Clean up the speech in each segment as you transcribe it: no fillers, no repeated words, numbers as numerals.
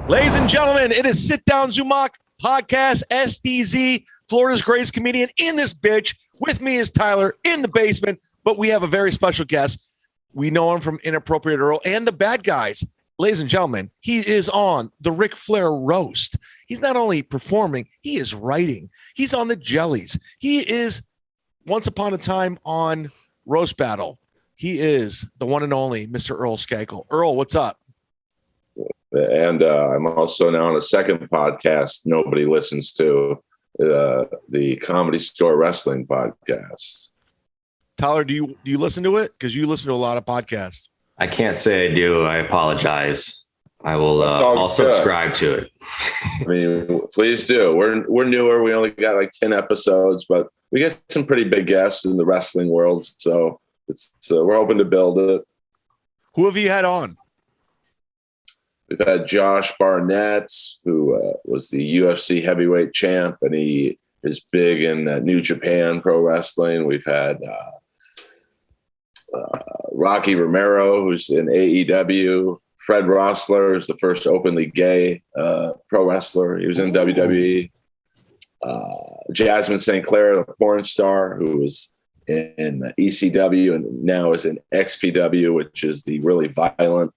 Ladies and gentlemen, it is Sit Down Zumock Podcast, SDZ, Florida's greatest comedian in this bitch. With me is Tyler in the basement, but we have a very special guest. We know him from Inappropriate Earl and the Bad Guys. Ladies and gentlemen, he is on the Ric Flair roast. He's not only performing, he is writing. He's on the jellies. He is once upon a time on Roast Battle. He is the one and only Mr. Earl Skakel. Earl, what's up? And I'm also now on a second podcast nobody listens to, the Comedy Store Wrestling podcast. Tyler, do you listen to it? Because you listen to a lot of podcasts. I can't say I do. I apologize. I will. I'll subscribe to it. I mean, please do. We're newer. We only got like 10 episodes, but we get some pretty big guests in the wrestling world. So we're hoping to build it. Who have you had on? We've had Josh Barnett, who was the UFC heavyweight champ, and he is big in New Japan Pro Wrestling. We've had Rocky Romero, who's in AEW. Fred Rossler is the first openly gay pro wrestler. He was in WWE. Jasmine St. Clair, the porn star, who was in ECW and now is in XPW, which is the really violent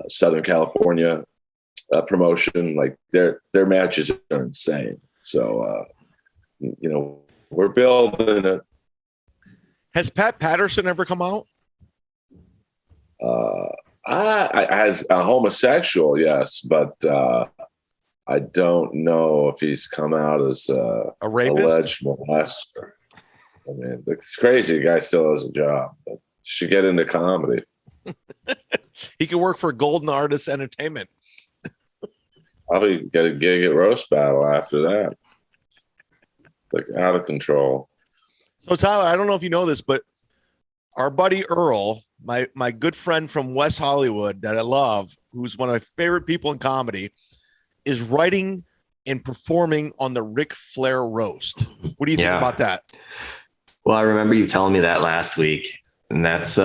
Southern California promotion. Like their matches are insane. So we're building it. Has Pat Patterson ever come out? As a homosexual, yes, but I don't know if he's come out as a rapist? Alleged molester. I mean, it's crazy. The guy still has a job, but should get into comedy. He could work for Golden Artist Entertainment. Probably get a gig at Roast Battle after that. Like out of control. So Tyler, I don't know if you know this, but our buddy Earl, my good friend from West Hollywood that I love, who's one of my favorite people in comedy, is writing and performing on the Ric Flair roast. What do you think about that? Well, I remember you telling me that last week, and that's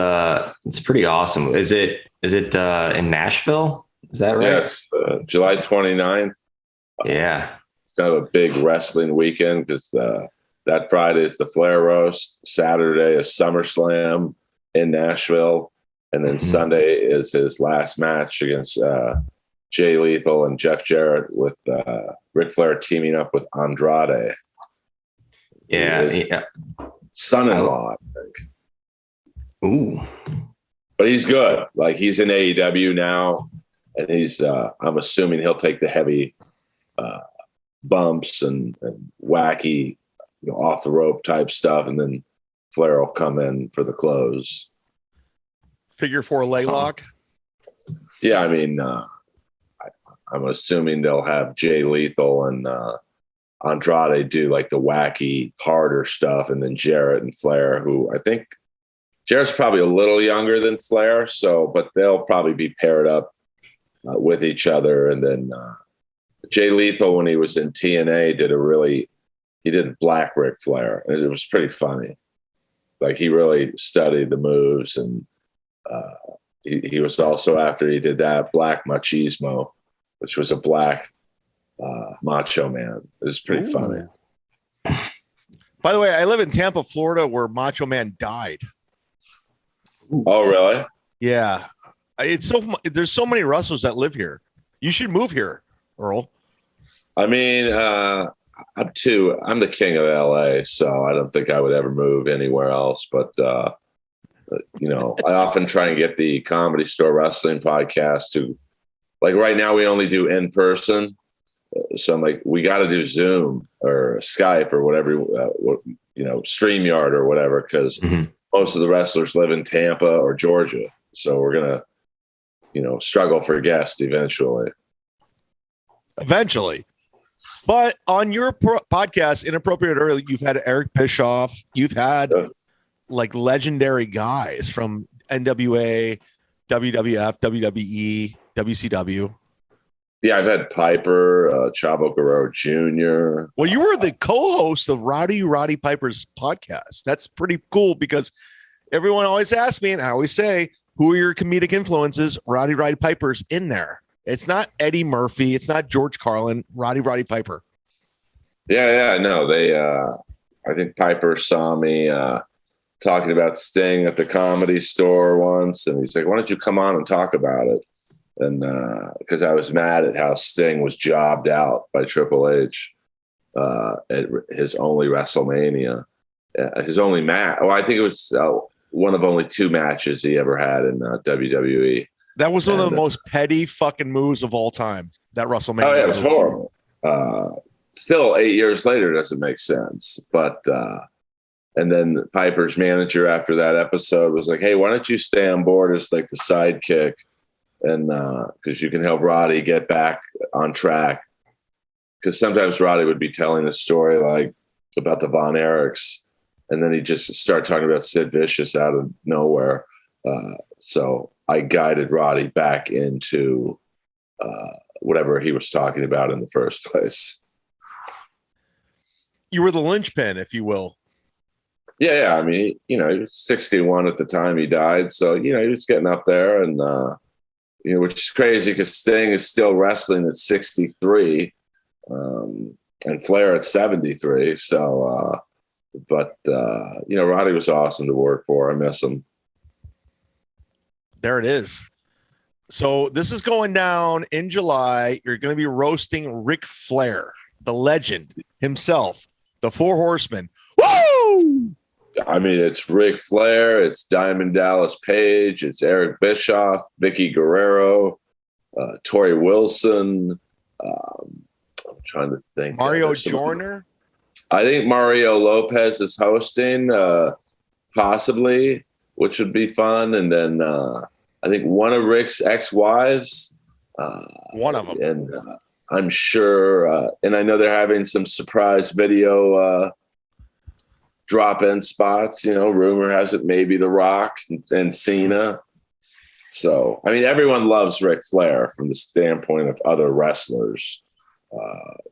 it's pretty awesome. Is it in Nashville? Is that right? Yeah, it's July 29th. Yeah. It's kind of a big wrestling weekend because that Friday is the Flair roast. Saturday is SummerSlam in Nashville. And then Sunday is his last match against Jay Lethal and Jeff Jarrett with Ric Flair teaming up with Andrade. Yeah. Son-in-law, I think. Ooh. But he's good. Like he's in AEW now. And he's, I'm assuming he'll take the heavy bumps and wacky, off the rope type stuff. And then Flair will come in for the close. Figure 4 leg lock. Yeah. I mean, I'm assuming they'll have Jay Lethal and Andrade do like the wacky, harder stuff. And then Jarrett and Flair, who I think Jarrett's probably a little younger than Flair. But they'll probably be paired up with each other. And then Jay Lethal, when he was in TNA, he did Black Ric Flair. And it was pretty funny. Like he really studied the moves. And he was also, after he did that, Black Machismo, which was a black macho man. It was pretty funny. By the way, I live in Tampa, Florida, where Macho Man died. Oh, really? Yeah. There's so many wrestlers that live here. You should move here, Earl. I mean, I'm the king of LA, so I don't think I would ever move anywhere else. But I often try and get the Comedy Store Wrestling podcast to, like right now we only do in person. So I'm like, we got to do Zoom or Skype or whatever, StreamYard or whatever, because most of the wrestlers live in Tampa or Georgia. So we're going to, struggle for guests eventually. But on your podcast, Inappropriate Earl, you've had Eric Bischoff. You've had like legendary guys from NWA, WWF, WWE, WCW. Yeah, I've had Piper, Chavo Guerrero Jr. Well, you were the co-host of Roddy Piper's podcast. That's pretty cool because everyone always asks me, and I always say, who are your comedic influences? Roddy Piper's in there. It's not Eddie Murphy. It's not George Carlin. Roddy Piper. Yeah, no, I think Piper saw me talking about Sting at the Comedy Store once, and he's like, "Why don't you come on and talk about it?" And because I was mad at how Sting was jobbed out by Triple H at his only WrestleMania, his only match. Well, I think it was one of only 2 matches he ever had in WWE. That was one of the most petty fucking moves of all time. That WrestleMania. Oh yeah, it was horrible. Still 8 years later doesn't make sense. But and then Piper's manager after that episode was like, "Hey, why don't you stay on board as like the sidekick, and because you can help Roddy get back on track." Because sometimes Roddy would be telling a story like about the Von Erichs, and then he'd just start talking about Sid Vicious out of nowhere. So I guided Roddy back into whatever he was talking about in the first place. You were the linchpin, if you will. Yeah. I mean, he was 61 at the time he died. So, he was getting up there and, which is crazy because Sting is still wrestling at 63 and Flair at 73. So, Roddy was awesome to work for. I miss him. There it is. So this is going down in July. You're going to be roasting Ric Flair, the legend himself, the 4 Horsemen. Woo! I mean, it's Ric Flair, it's Diamond Dallas Page, it's Eric Bischoff, Vicky Guerrero, Tori Wilson. I'm trying to think. Mario Joyner. I think Mario Lopez is hosting, possibly, which would be fun. And then I think one of Rick's ex-wives. One of them. And I'm sure, and I know they're having some surprise video drop-in spots. Rumor has it maybe The Rock and Cena. So, I mean, everyone loves Ric Flair from the standpoint of other wrestlers.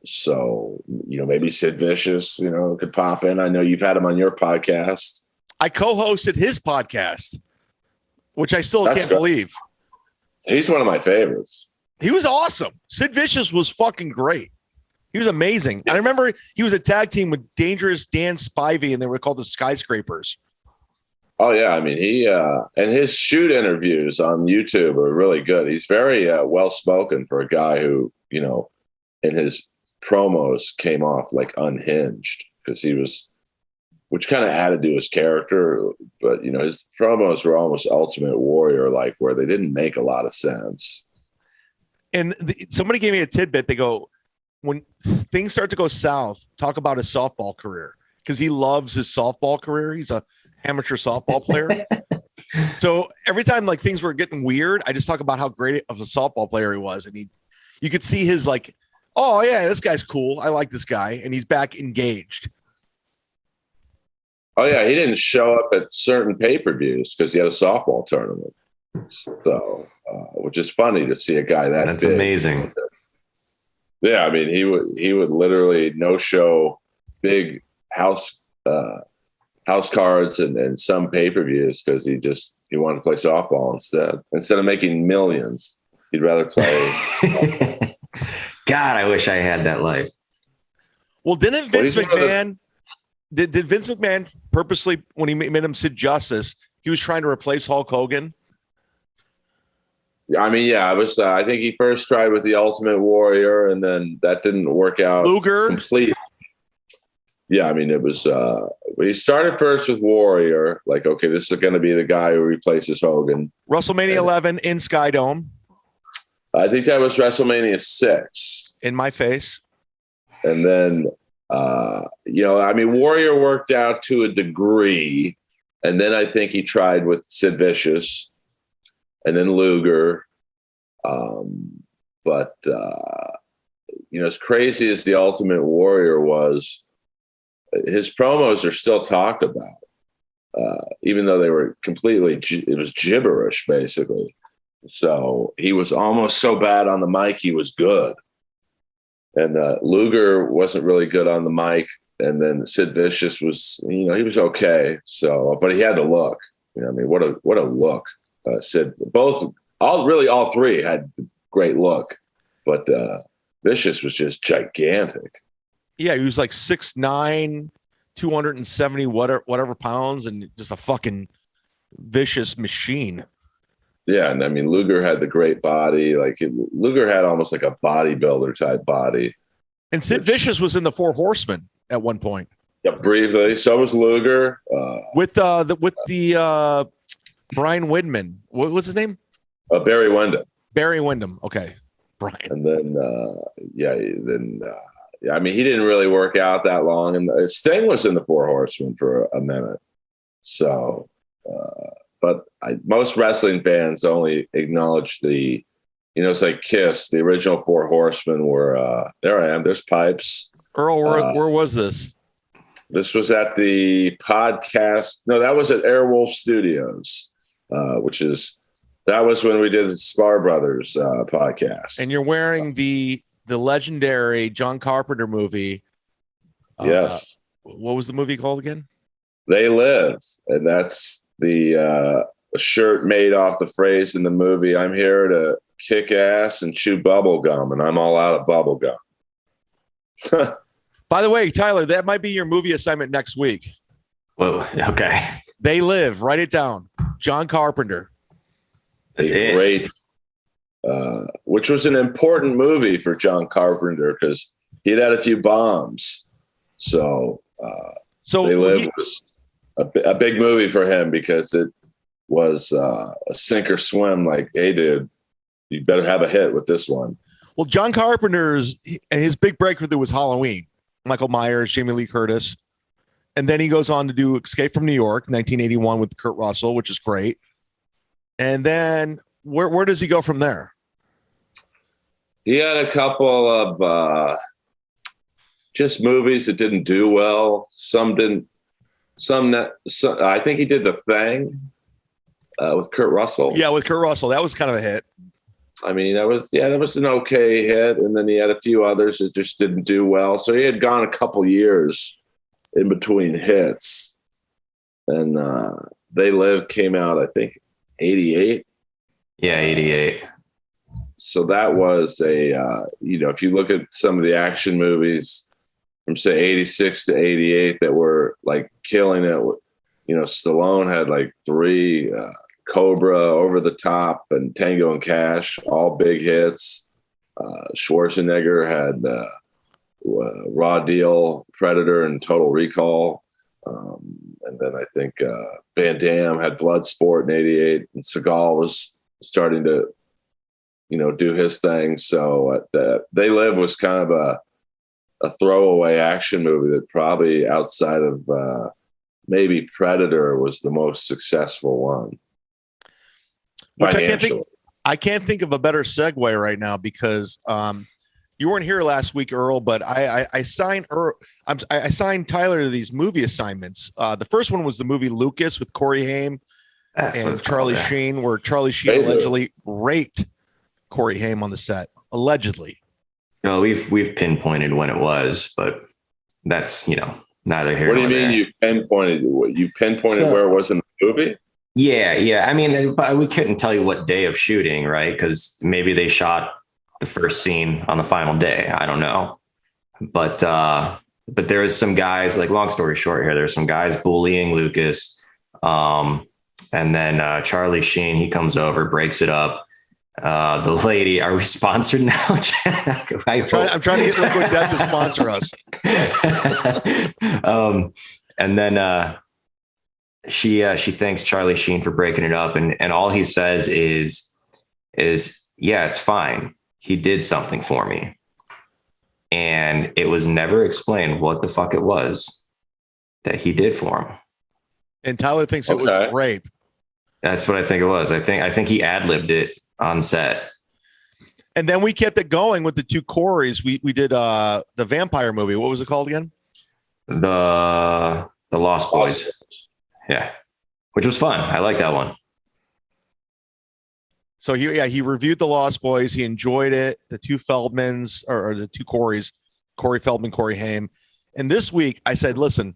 So, maybe Sid Vicious, could pop in. I know you've had him on your podcast. I co-hosted his podcast, which I still can't believe. He's one of my favorites. He was awesome. Sid Vicious was fucking great. He was amazing. I remember he was a tag team with Dangerous Dan Spivey, and they were called the Skyscrapers. Oh, yeah. I mean, he and his shoot interviews on YouTube are really good. He's very well-spoken for a guy who, in his promos came off like unhinged because he was, which kind of added to his character. But, his promos were almost Ultimate Warrior, like where they didn't make a lot of sense. And somebody gave me a tidbit. They go, when things start to go south, talk about his softball career because he loves his softball career. He's a amateur softball player. So every time like things were getting weird, I just talk about how great of a softball player he was. And you could see his like, oh yeah, this guy's cool. I like this guy. And he's back engaged. Oh yeah. He didn't show up at certain pay-per-views because he had a softball tournament. So, which is funny to see a guy that's big. Amazing. Yeah, I mean, he would literally no show big house cards and some pay-per-views because he wanted to play softball instead of making millions. He'd rather play. God, I wish I had that life. Well, didn't Vince McMahon? Did Vince McMahon purposely, when he made him Sid Justice, he was trying to replace Hulk Hogan? I mean, yeah, I think he first tried with the Ultimate Warrior, and then that didn't work out. Luger, complete. Yeah, I mean, it was. He started first with Warrior, like, okay, this is going to be the guy who replaces Hogan. WrestleMania 11 in Skydome. I think that was WrestleMania 6. In my face. And then, I mean, Warrior worked out to a degree, and then I think he tried with Sid Vicious. And then Luger. But as crazy as the Ultimate Warrior was, his promos are still talked about, even though they were it was gibberish, basically. So he was almost so bad on the mic, he was good. And Luger wasn't really good on the mic. And then Sid Vicious was, he was okay. So, but he had the look. I mean, what a look. Sid, all three had great look, but Vicious was just gigantic. Yeah, he was like 6'9", 270 whatever pounds, and just a fucking vicious machine. Yeah, and I mean Luger had the great body. Luger had almost like a bodybuilder type body. And Sid Vicious was in the Four Horsemen at one point. Yeah, briefly. So was Luger. With the Brian Widman. What was his name? Barry Windham. Barry Windham. Okay, Brian. And then I mean, he didn't really work out that long, and Sting was in the Four Horsemen for a minute. So, but most wrestling fans only acknowledge it's like Kiss. The original Four Horsemen were there. I am. There's Pipes. Earl, where was this? This was at the podcast. No, that was at Airwolf Studios, that was when we did the Spar Brothers podcast. And you're wearing the legendary John Carpenter movie. Yes. What was the movie called again? They Live. And that's the shirt made off the phrase in the movie, I'm here to kick ass and chew bubble gum, and I'm all out of bubble gum. By the way, Tyler, that might be your movie assignment next week. Whoa, okay. They Live. Write it down. John Carpenter. That's it. Great, which was an important movie for John Carpenter because he'd had a few bombs. So They Live was a big movie for him because it was a sink or swim. Like, hey, dude, you better have a hit with this one. Well, John Carpenter's his big breakthrough was Halloween. Michael Myers, Jamie Lee Curtis. And then he goes on to do Escape from New York, 1981 with Kurt Russell, which is great. And then where does he go from there? He had a couple of just movies that didn't do well. Some didn't. I think he did The Thing with Kurt Russell. Yeah, with Kurt Russell. That was kind of a hit. I mean, that was an okay hit. And then he had a few others that just didn't do well. So he had gone a couple years in between hits. And They Live came out, I think, 88. Yeah, 88. So that was if you look at some of the action movies from say 86 to 88 that were like killing it, Stallone had like 3, Cobra, Over the Top, and Tango and Cash, all big hits. Schwarzenegger had Raw Deal, Predator, and Total Recall. And then I think Van Damme had Bloodsport in 88, and Seagal was starting to, do his thing. So They Live was kind of a throwaway action movie that probably outside of maybe Predator was the most successful one. Which I can't think of a better segue right now because you weren't here last week, Earl, but I signed Tyler to these movie assignments. The first one was the movie Lucas with Corey Haim and Charlie Sheen, where Charlie Sheen allegedly raped Corey Haim on the set. Allegedly. No, we've pinpointed when it was, but that's neither here nor there. What do you mean you pinpointed? You pinpointed where it was in the movie? Yeah. I mean, but we couldn't tell you what day of shooting, right? Because maybe they shot the first scene on the final day. I don't know. But there is some guys, like, long story short here, there's some guys bullying Lucas. And then Charlie Sheen, he comes over, breaks it up. The lady, are we sponsored now? I'm trying to get Liquid Death to sponsor us. And then she thanks Charlie Sheen for breaking it up, and all he says is yeah, it's fine. He did something for me, and it was never explained what the fuck it was that he did for him. And Tyler thinks it was rape. That's what I think it was. I think he ad-libbed it on set. And then we kept it going with the two Coreys. We did the vampire movie. What was it called again? The Lost Boys. Yeah. Which was fun. I like that one. So he reviewed the Lost Boys. He enjoyed it. The two Feldmans or the two Coreys, Corey Feldman, Corey Haim. And this week I said, listen,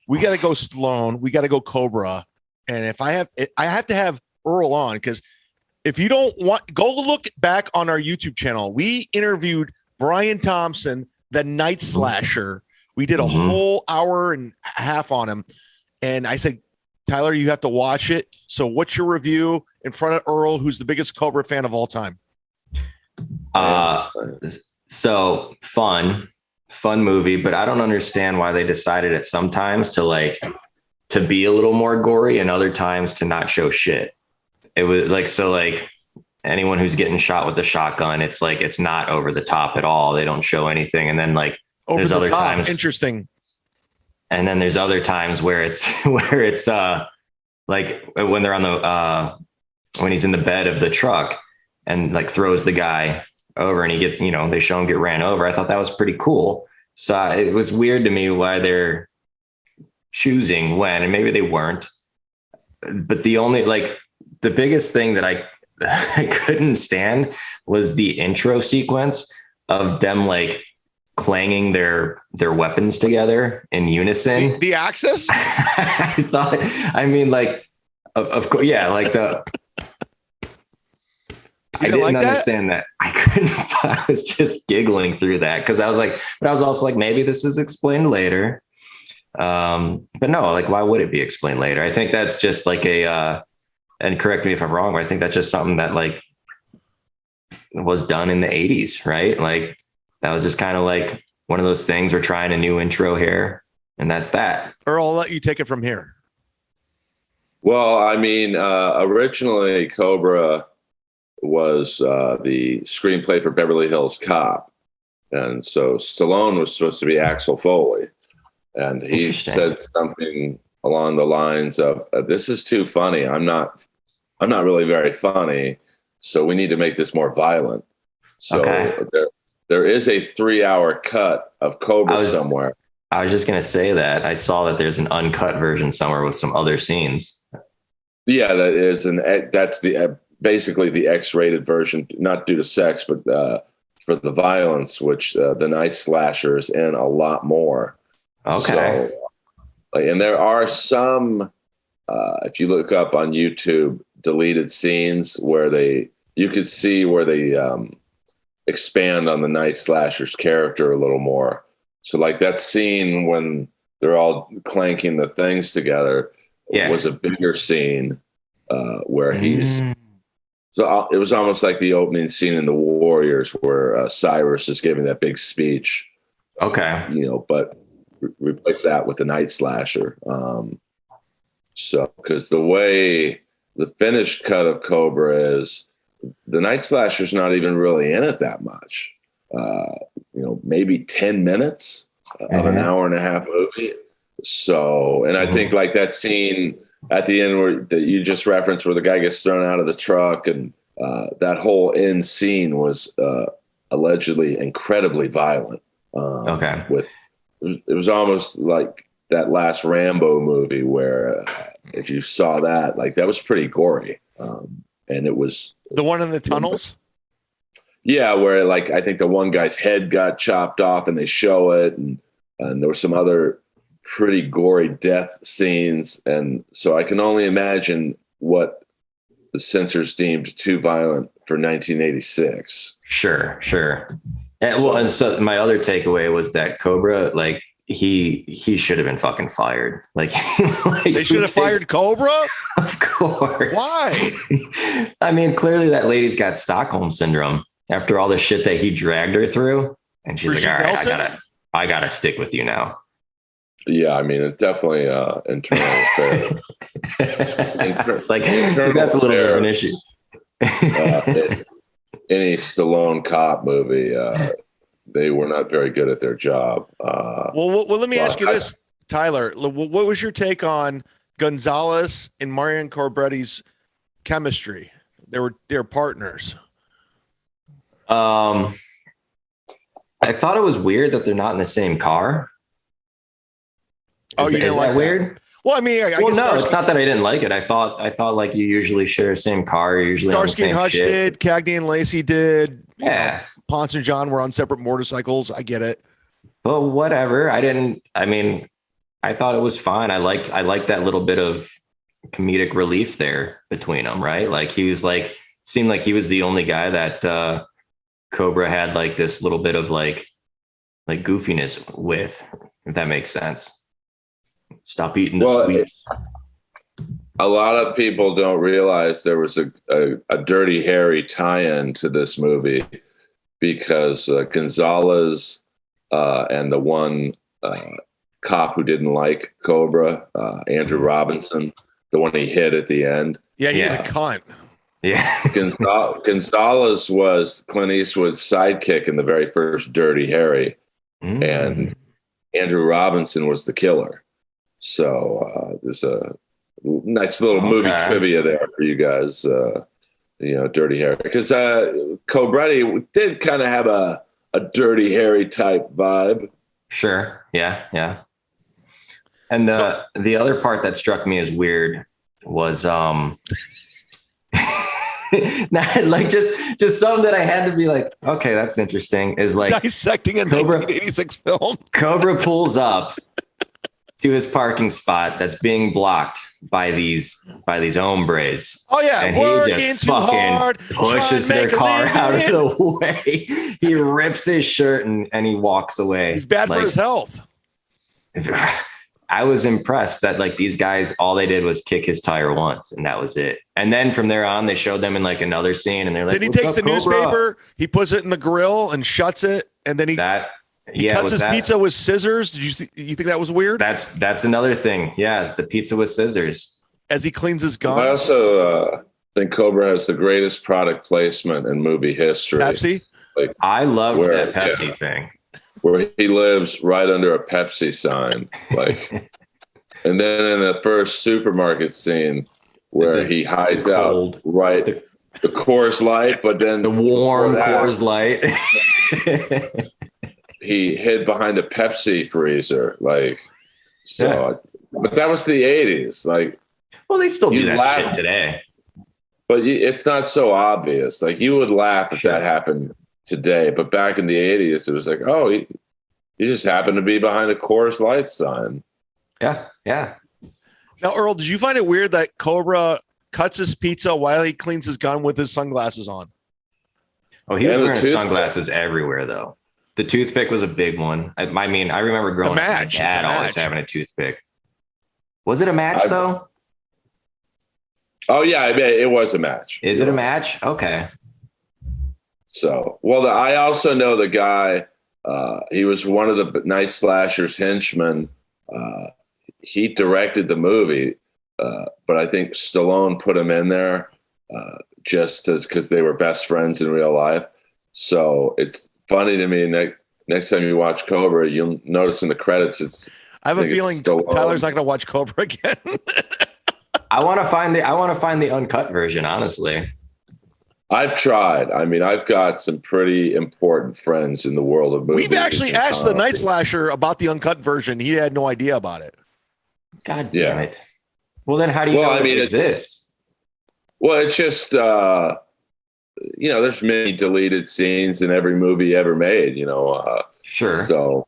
we got to go Stallone. We got to go Cobra. And if I have to have Earl on, because If you don't want, go look back on our YouTube channel. We interviewed Brian Thompson, the Night Slasher. We did a whole hour and a half on him. And I said, Tyler, you have to watch it. So what's your review in front of Earl, who's the biggest Cobra fan of all time? So fun movie, but I don't understand why they decided at sometimes to be a little more gory and other times to not show shit. It was like anyone who's getting shot with the shotgun, it's like, it's not over the top at all. They don't show anything. And then like, Over there's the other top. times. Interesting. And then there's other times where it's like when they're on the when he's in the bed of the truck and like throws the guy over and he gets, they show him get ran over. I thought that was pretty cool. So it was weird to me why they're choosing when, and maybe they weren't. But the biggest thing that I couldn't stand was the intro sequence of them like clanging their weapons together in unison. The Axis? Of course, yeah, like the. I didn't like understand that. I couldn't. I was just giggling through that because I was like, but I was also like, maybe this is explained later. But no, like, why would it be explained later? I think that's just like and correct me if I'm wrong, but I think that's just something that like was done in the 80s, right? Like that was just kind of like one of those things. We're trying a new intro here, and that's that. Earl, I'll let you take it from here. Well, I mean, originally Cobra was the screenplay for Beverly Hills Cop. And so Stallone was supposed to be Axel Foley. And he said something along the lines of, this is too funny. I'm not really very funny. So we need to make this more violent. So there is a 3-hour cut of Cobra somewhere. I was just going to say that. I saw that there's an uncut version somewhere with some other scenes. Yeah, that is. And that's the basically the X-rated version, not due to sex, but for the violence, which the Night Slasher is in a lot more. Okay. So, and there are some, if you look up on YouTube, deleted scenes where you could see where they expand on the Night Slasher's character a little more. So like that scene when they're all clanking the things together was a bigger scene where he's. So it was almost like the opening scene in The Warriors where Cyrus is giving that big speech. Okay. But replace that with the Night Slasher. So because the way the finished cut of Cobra is, the Night Slasher's not even really in it that much. Maybe 10 minutes of an hour and a half movie. So, and I think like that scene at the end that you just referenced where the guy gets thrown out of the truck and that whole end scene was allegedly incredibly violent. It was almost like that last Rambo movie where if you saw that, like that was pretty gory. And it was the one in the tunnels. Yeah, where like I think the one guy's head got chopped off and they show it, and there were some other pretty gory death scenes, and so I can only imagine what the censors deemed too violent for 1986. Sure. And so my other takeaway was that Cobra, like he should have been fucking fired. Like they should have fired Cobra. Of course. Why? I mean, clearly that lady's got Stockholm syndrome after all the shit that he dragged her through, and she's like, all right, I gotta stick with you now. Yeah, I mean, it's definitely internal affair. It's like that's a little bit of an issue. Any Stallone cop movie, they were not very good at their job. Well, let me ask you this, Tyler. What was your take on Gonzalez and Marion Cobretti's chemistry? They're partners. I thought it was weird that they're not in the same car. You didn't like that? Weird? Well, I mean, it's not that I didn't like it. I thought like you usually share the same car. You're usually Starsky and Hutch did. Cagney and Lacey did. Yeah. Ponce and John were on separate motorcycles. I get it. But whatever. I thought it was fine. I liked that little bit of comedic relief there between them, right? Like he was like, seemed like he was the only guy that Cobra had like this little bit of like goofiness with, if that makes sense. Stop eating the sweets. A lot of people don't realize there was a Dirty Harry tie-in to this movie because Gonzalez and the one cop who didn't like Cobra, Andrew Robinson, the one he hit at the end. Yeah, he's a cunt. Yeah. Gonzalez was Clint Eastwood's sidekick in the very first Dirty Harry, and Andrew Robinson was the killer. So there's a nice little movie trivia there for you guys. Dirty Harry, because Cobretti did kind of have a Dirty Harry type vibe. Sure. Yeah. And the other part that struck me as weird was not like just something that I had to be like, okay, that's interesting, is like dissecting a 1986 film. Cobra pulls up to his parking spot that's being blocked by these hombres. Oh yeah, and working he just too hard, pushes their car out of the way. He rips his shirt and he walks away. He's bad for his health. I was impressed that like these guys, all they did was kick his tire once and that was it. And then from there on, they showed them in like another scene and they're like, then he takes the newspaper, he puts it in the grill and shuts it. And then he cuts his pizza with scissors. Did you think that was weird? That's another thing. Yeah. The pizza with scissors. As he cleans his gun. I also think Cobra has the greatest product placement in movie history. Pepsi? Like, I loved that Pepsi thing. Where he lives right under a Pepsi sign, like, and then in the first supermarket scene where he hides out right the Coors Light, but then the warm Coors Light, he hid behind a Pepsi freezer, like, so. Yeah. But that was the 80s, like. Well, they still do that shit today, but it's not so obvious. Like you would laugh if that happened today, but back in the 80s, it was like, oh, he just happened to be behind a Coors Light sign. Yeah. Now, Earl, did you find it weird that Cobra cuts his pizza while he cleans his gun with his sunglasses on? Oh, he was wearing sunglasses everywhere, though. The toothpick was a big one. I mean, I remember growing up, my dad always having a toothpick. Was it a match, though? Oh, yeah, it was a match. Is it a match? Okay. So, well, I also know the guy, he was one of the Night Slasher's henchmen. He directed the movie, but I think Stallone put him in there just because they were best friends in real life. So it's funny to me. Next time you watch Cobra, you'll notice in the credits, I have a feeling Tyler's not going to watch Cobra again. I want to find the uncut version, honestly. I've tried. I mean, I've got some pretty important friends in the world of movies. We've actually asked the Night Slasher about the uncut version. He had no idea about it. God damn it. Well, then how do you know it exists? Well, it's just, there's many deleted scenes in every movie ever made, Sure. So,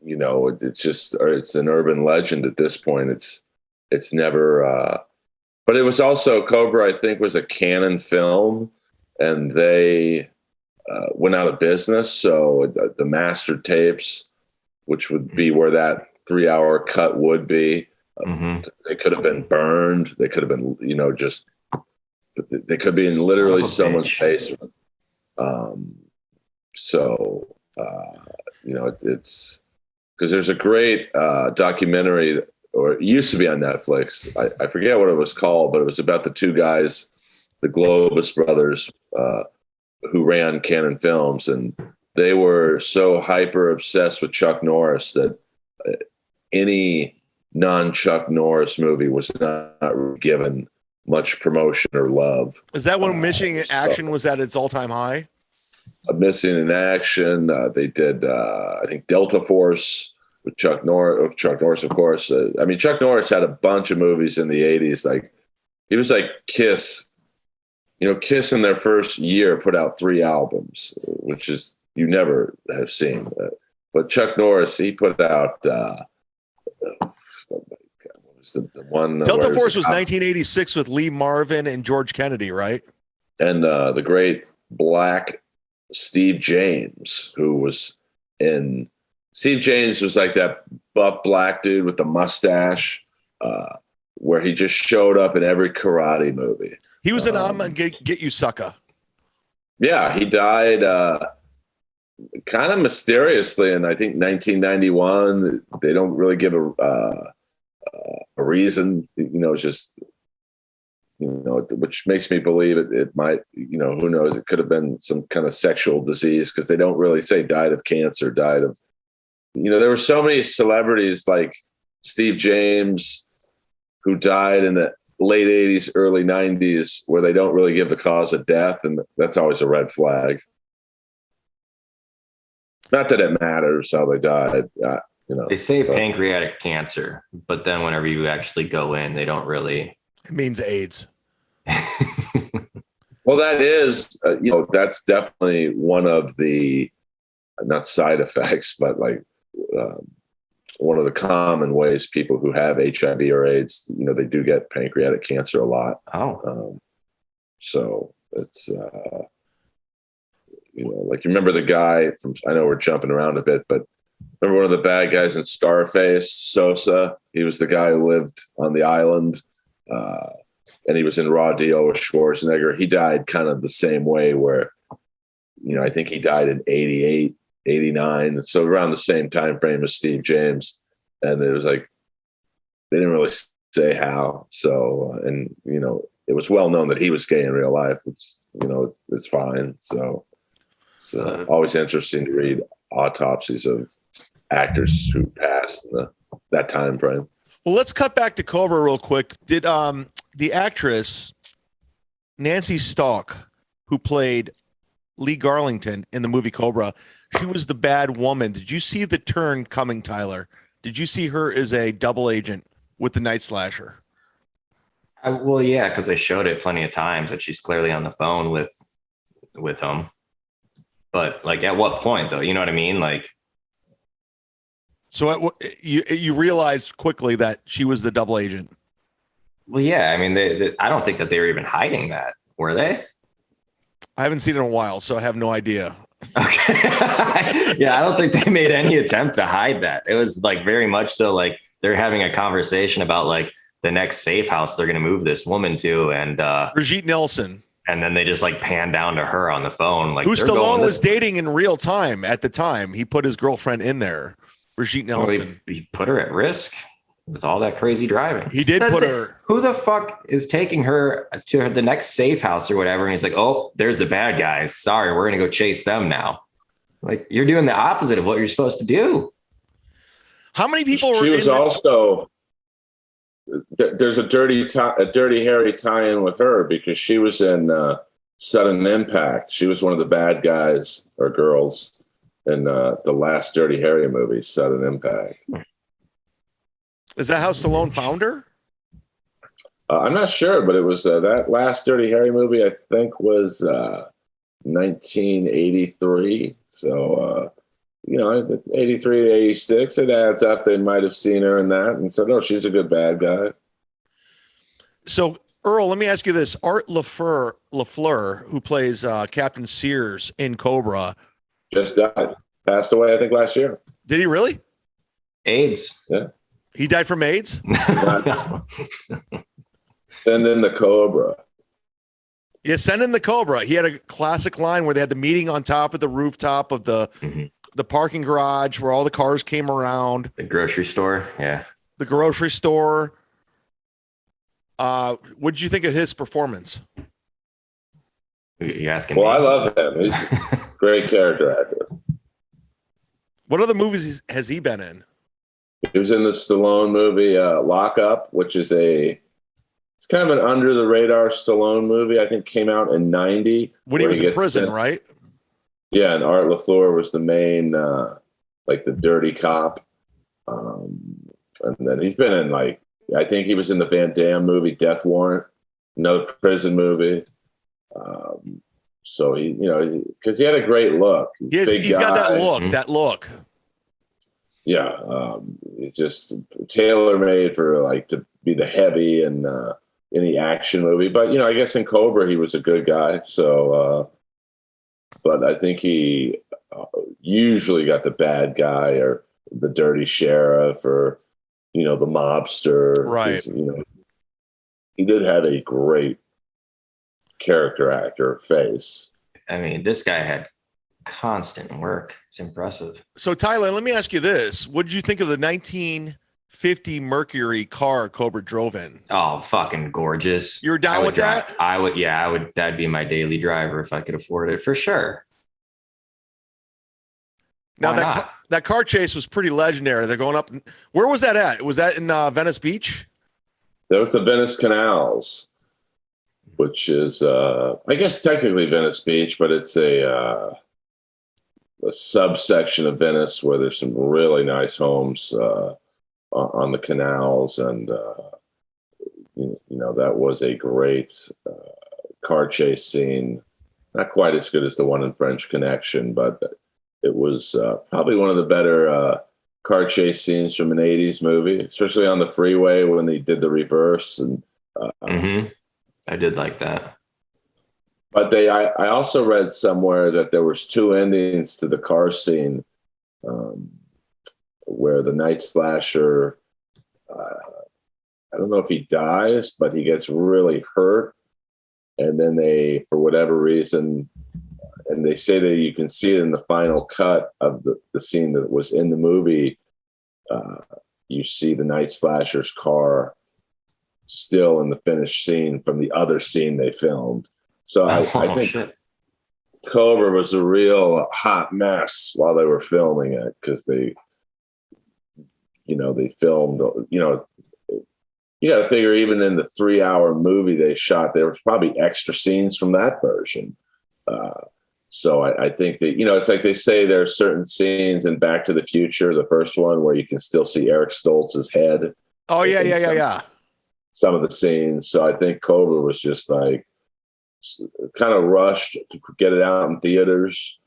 it's just, it's an urban legend at this point. It's never, but it was also Cobra, I think, was a Canon film, and they went out of business. So the master tapes, which would be where that 3-hour cut would be, they could have been burned. They could have been, they could be in literally someone's basement. It's because there's a great documentary, or it used to be on Netflix. I forget what it was called, but it was about the two guys, the Globus brothers, who ran Canon Films, and they were so hyper obsessed with Chuck Norris that any non-Chuck Norris movie was not given much promotion or love. Is that when Missing in Action was at its all-time high? Missing in Action. They did, I think, Delta Force with Chuck Norris, of course. Chuck Norris had a bunch of movies in the 80s. Like, he was like Kiss. Kiss in their first year put out 3 albums, which is you never have seen. But Chuck Norris, he put out, what was the one. Delta Force was 1986 with Lee Marvin and George Kennedy, right? And the great black Steve James, who was in. Steve James was like that buff black dude with the mustache, where he just showed up in every karate movie. He was in I'm Gonna Get You, Sucker. Yeah, he died kind of mysteriously in, I think, 1991. They don't really give a reason. It's just, which makes me believe it might, who knows? It could have been some kind of sexual disease, because they don't really say died of cancer, died of, there were so many celebrities like Steve James who died in the late 80s, early 90s, where they don't really give the cause of death. And that's always a red flag. Not that it matters how they died. They say pancreatic cancer, but then whenever you actually go in, they don't really. It means AIDS. Well, that is, that's definitely one of the, not side effects, but like one of the common ways people who have HIV or AIDS, they do get pancreatic cancer a lot. Oh. So it's, like, you remember the guy from, I know we're jumping around a bit, but remember one of the bad guys in Scarface, Sosa? He was the guy who lived on the island, and he was in Raw Deal with Schwarzenegger. He died kind of the same way, where, I think he died in 88, 89. So around the same time frame as Steve James. And it was like, they didn't really say how. So, and, it was well known that he was gay in real life, which, it's fine. So it's always interesting to read autopsies of actors who passed in that time frame. Well, let's cut back to Cobra real quick. Did the actress Nancy Stalk, who played Lee Garlington in the movie Cobra, she was the bad woman. Did you see the turn coming, Tyler? Did you see her as a double agent with the Night Slasher? Well, yeah, because they showed it plenty of times that she's clearly on the phone with him. But like, at what point, though? You know what I mean? Like, so you realized quickly that she was the double agent. Well, yeah. I mean, I don't think that they were even hiding that, were they? I haven't seen it in a while, so I have no idea. Okay. Yeah, I don't think they made any attempt to hide that. It was like very much so like they're having a conversation about like the next safe house they're going to move this woman to, and Brigitte Nielsen. And then they just like pan down to her on the phone, like who Stallone was dating in real time at the time. He put his girlfriend in there, Brigitte Nielsen. Well, he put her at risk with all that crazy driving. He did put her. Who the fuck is taking her to the next safe house or whatever? And he's like, oh, there's the bad guys. Sorry, we're going to go chase them now. Like, you're doing the opposite of what you're supposed to do. How many people She was also, there's a Dirty Harry tie-in with her, because she was in Sudden Impact. She was one of the bad guys or girls in the last Dirty Harry movie, Sudden Impact. Is that how Stallone found her? I'm not sure, but it was that last Dirty Harry movie, I think, was 1983. So, 83 to 86, it adds up. They might have seen her in that and said, oh, she's a good bad guy. So, Earl, let me ask you this. Art LaFleur, who plays Captain Sears in Cobra, just died. Passed away, I think, last year. Did he really? AIDS. Yeah. He died from AIDS? Send in the Cobra. Yeah, send in the Cobra. He had a classic line where they had the meeting on top of the rooftop of the parking garage where all the cars came around. The grocery store. Yeah. The grocery store. What did you think of his performance? You asking me? I love him. He's a great character actor. What other movies has he been in? He was in the Stallone movie Lock Up, which is it's kind of an under the radar Stallone movie. I think came out in 90. When he was in prison, right? Yeah, and Art LaFleur was the main, like the dirty cop. And then he's been in I think he was in the Van Damme movie Death Warrant, another prison movie. So he, because he had a great look. He's got that look. Yeah, it's just tailor made for be the heavy and any action movie. But I guess in Cobra he was a good guy. So, but I think he usually got the bad guy or the dirty sheriff or the mobster. Right. He did have a great character actor face. I mean, this guy had constant work. It's impressive. So Tyler, let me ask you this. What did you think of the 1950 Mercury car Cobra drove in? Oh, fucking gorgeous. You're down with that? I would. That'd be my daily driver if I could afford it, for sure. Now that car chase was pretty legendary. They're going up. Where was that at? Was that in Venice Beach? That was the Venice Canals, which is, I guess, technically Venice Beach, but it's a subsection of Venice where there's some really nice homes on the canals. And, that was a great car chase scene. Not quite as good as the one in French Connection, but it was probably one of the better car chase scenes from an 80s movie, especially on the freeway when they did the reverse. And I did like that. But I also read somewhere that there was 2 endings to the car scene, where the night slasher, I don't know if he dies, but he gets really hurt. And then they, for whatever reason, and they say that you can see it in the final cut of the scene that was in the movie, you see the night slasher's car still in the finished scene from the other scene they filmed. So I think Cobra was a real hot mess while they were filming it, because they filmed, you got to figure even in the 3-hour movie they shot, there was probably extra scenes from that version. So I think that, it's like they say there are certain scenes in Back to the Future, the first one, where you can still see Eric Stoltz's head. Oh, yeah. Some of the scenes. So I think Cobra was just like kind of rushed to get it out in theaters.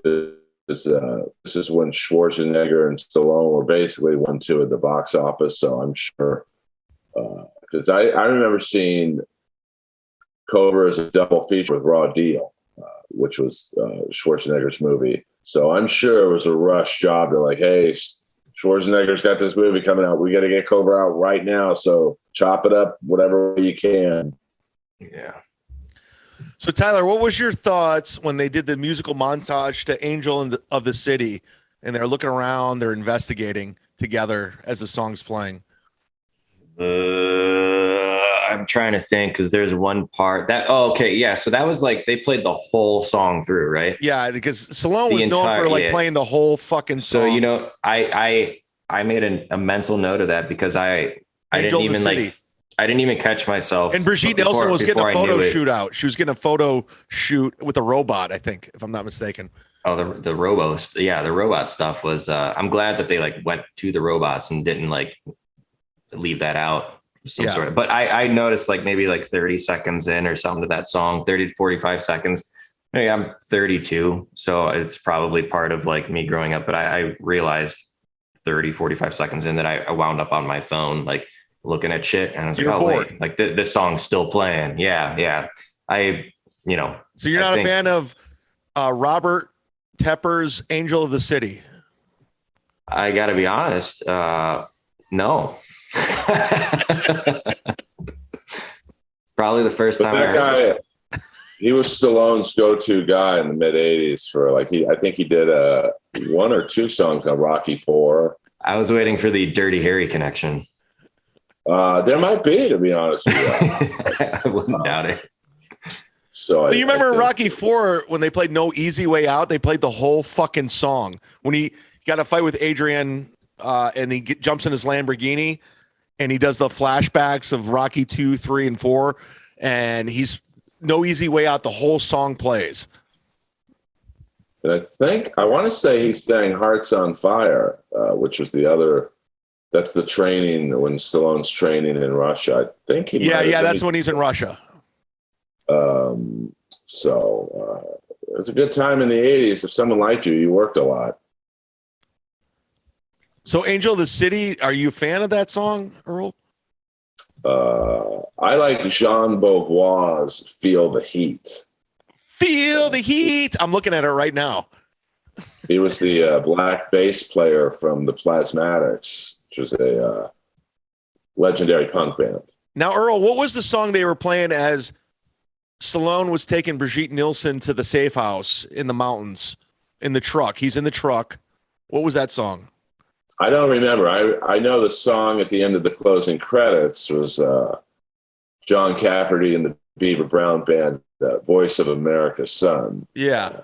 This is when Schwarzenegger and Stallone were basically 1-2 at the box office. So I'm sure, because I remember seeing Cobra as a double feature with Raw Deal, which was Schwarzenegger's movie. So I'm sure it was a rush job to like, hey, Schwarzenegger's got this movie coming out. We got to get Cobra out right now. So chop it up whatever way you can. Yeah. So Tyler, what was your thoughts when they did the musical montage to Angel of the City, and they're looking around, they're investigating together as the song's playing? I'm trying to think, because there's one part that, so that was like they played the whole song through, right? Yeah, because Stallone was known for playing the whole fucking song. So I made a mental note of that, because I didn't even catch myself. And Brigitte Nielsen was getting a photo shoot out. She was getting a photo shoot with a robot, I think, if I'm not mistaken. Oh, the robot stuff was. I'm glad that they went to the robots and didn't leave that out. Sort of, but I noticed maybe 30 seconds in or something to that song, 30 to 45 seconds. Maybe I'm 32, so it's probably part of me growing up. But I realized 30, 45 seconds in that I wound up on my phone, looking at shit, and I was bored. Wait, this song's still playing. Yeah. So you're not a fan of Robert Tepper's "Angel of the City"? I got to be honest. No. Probably the first time I heard this. He was Stallone's go-to guy in the mid '80s for I think he did 1 or 2 songs on Rocky IV. I was waiting for the Dirty Harry connection. There might be, to be honest with you. I wouldn't doubt it. So you remember Rocky IV when they played "No Easy Way Out"? They played the whole fucking song when he got a fight with Adrian, and he jumps in his Lamborghini. And he does the flashbacks of Rocky 2, 3, and 4. And he's "No Easy Way Out." The whole song plays. And I want to say he sang "Hearts on Fire," which was that's the training when Stallone's training in Russia. I think that's when he's in Russia. So it was a good time in the 80s. If someone liked you, you worked a lot. So "Angel of the City," are you a fan of that song, Earl? I like Jean Beauvoir's "Feel the Heat." Feel the heat. I'm looking at it right now. He was the black bass player from the Plasmatics, which was a legendary punk band. Now, Earl, what was the song they were playing as Stallone was taking Brigitte Nielsen to the safe house in the mountains in the truck? He's in the truck. What was that song? I don't remember. I know the song at the end of the closing credits was John Cafferty and the Beaver Brown Band, Voice of America's Son. Yeah.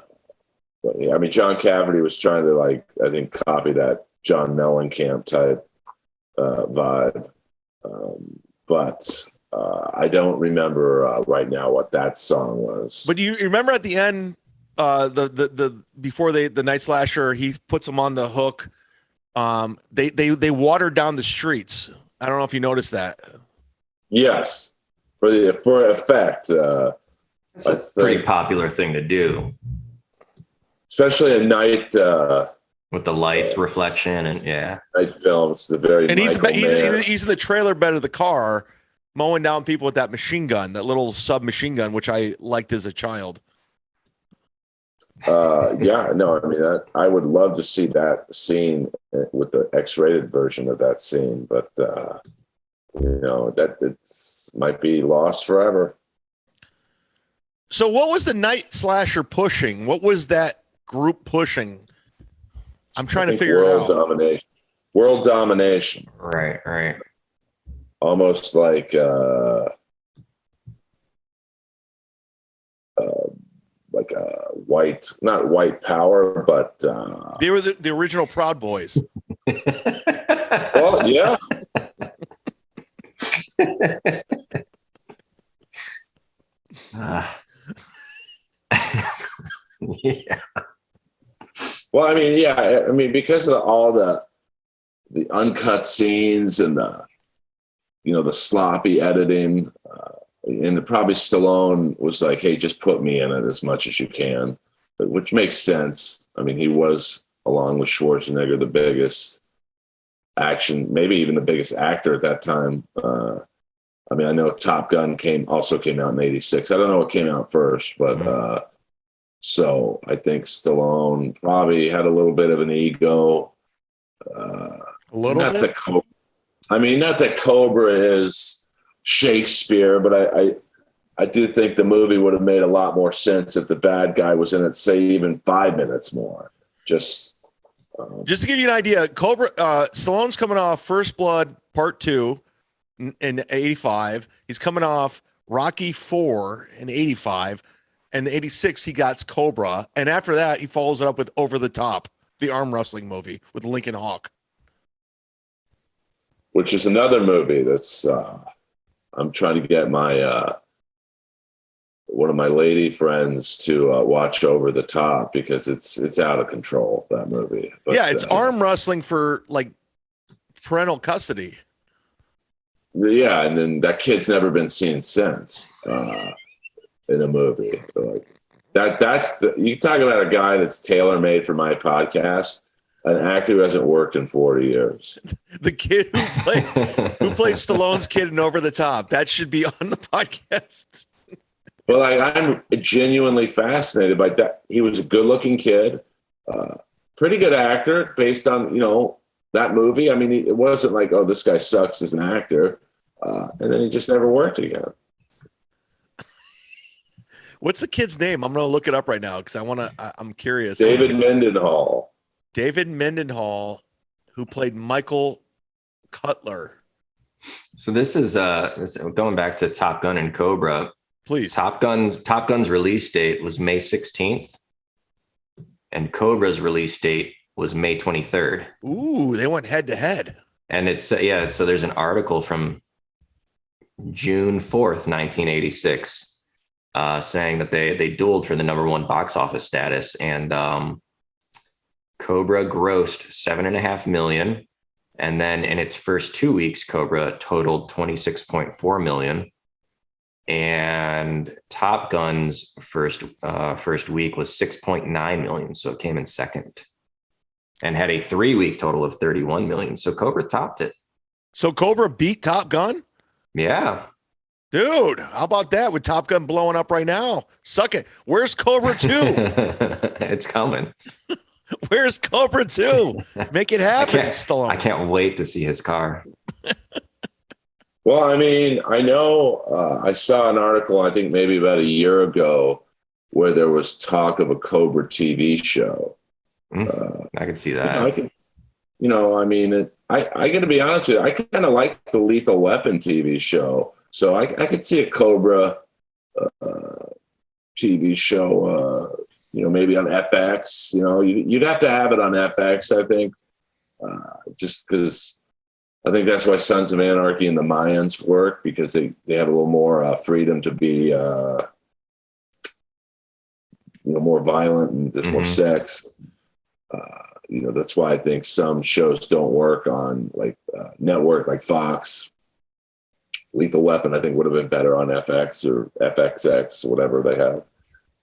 But, I mean, John Cafferty was trying to, like, I think, copy that John Mellencamp type vibe. But I don't remember right now what that song was. But you remember at the end, the before the Night Slasher, he puts them on the hook. They watered down the streets. I don't know if you noticed that. Yes, for effect. It's a pretty popular thing to do, especially at night with the lights, reflection, and night films. The very and he's in the trailer bed of the car, mowing down people with that machine gun, that little submachine gun, which I liked as a child. Yeah, no, I mean, I would love to see that scene with the X-rated version of that scene, but that it might be lost forever. So, what was the Night Slasher pushing? What was that group pushing? I'm trying to figure it out. World domination. Right. Almost like not white power, but they were the original Proud Boys. Well, yeah. Yeah. Well, I mean, yeah. I mean, because of all the uncut scenes and the sloppy editing, and probably Stallone was like, "Hey, just put me in it as much as you can," which makes sense. I mean, he was, along with Schwarzenegger, the biggest action, maybe even the biggest actor at that time. I mean, I know Top Gun came out in '86. I don't know what came out first, but so I think Stallone probably had a little bit of an ego. A little bit. Not that Cobra is Shakespeare, but I do think the movie would have made a lot more sense if the bad guy was in it, say, even 5 minutes more. Just to give you an idea, Cobra, Stallone's coming off First Blood Part 2 in '85. He's coming off Rocky 4 in '85. And in '86, he got Cobra. And after that, he follows it up with Over the Top, the arm wrestling movie with Lincoln Hawk. Which is another movie that's, I'm trying to get my one of my lady friends to watch Over the Top, because it's out of control, that movie. But, yeah, it's arm wrestling for like parental custody. Yeah, and then that kid's never been seen since in a movie. So like you talk about a guy that's tailor-made for my podcast, an actor who hasn't worked in 40 years. The kid who played Stallone's kid in Over the Top. That should be on the podcast. Well, I'm genuinely fascinated by that. He was a good-looking kid, pretty good actor based on, that movie. I mean, it wasn't like, oh, this guy sucks as an actor. And then he just never worked again. What's the kid's name? I'm going to look it up right now because I'm curious. David Mendenhall. David Mendenhall, who played Michael Cutler. So this is going back to Top Gun and Cobra. Please. Top Gun's release date was May 16th, and Cobra's release date was May 23rd. Ooh, they went head to head. And it's so there's an article from June 4th, 1986, saying that they dueled for the #1 box office status, and Cobra grossed $7.5 million, and then in its first 2 weeks, Cobra totaled $26.4 million, and Top Gun's first week was $6.9 million, so it came in second, and had a 3-week total of $31 million. So Cobra topped it. So Cobra beat Top Gun? Yeah. Dude, how about that with Top Gun blowing up right now? Suck it. Where's Cobra 2? It's coming. Where's Cobra 2? Make it happen, Stallone. I can't wait to see his car. Well, I mean, I know I saw an article, I think maybe about a year ago, where there was talk of a Cobra TV show. I could see that. I got to be honest with you. I kind of like the Lethal Weapon TV show. So I could see a Cobra TV show, maybe on FX. You'd have to have it on FX, I think, just because I think that's why Sons of Anarchy and the Mayans work, because they have a little more freedom to be, more violent, and there's more sex. That's why I think some shows don't work on like network, like Fox. Lethal Weapon, I think, would have been better on FX or FXX, whatever they have.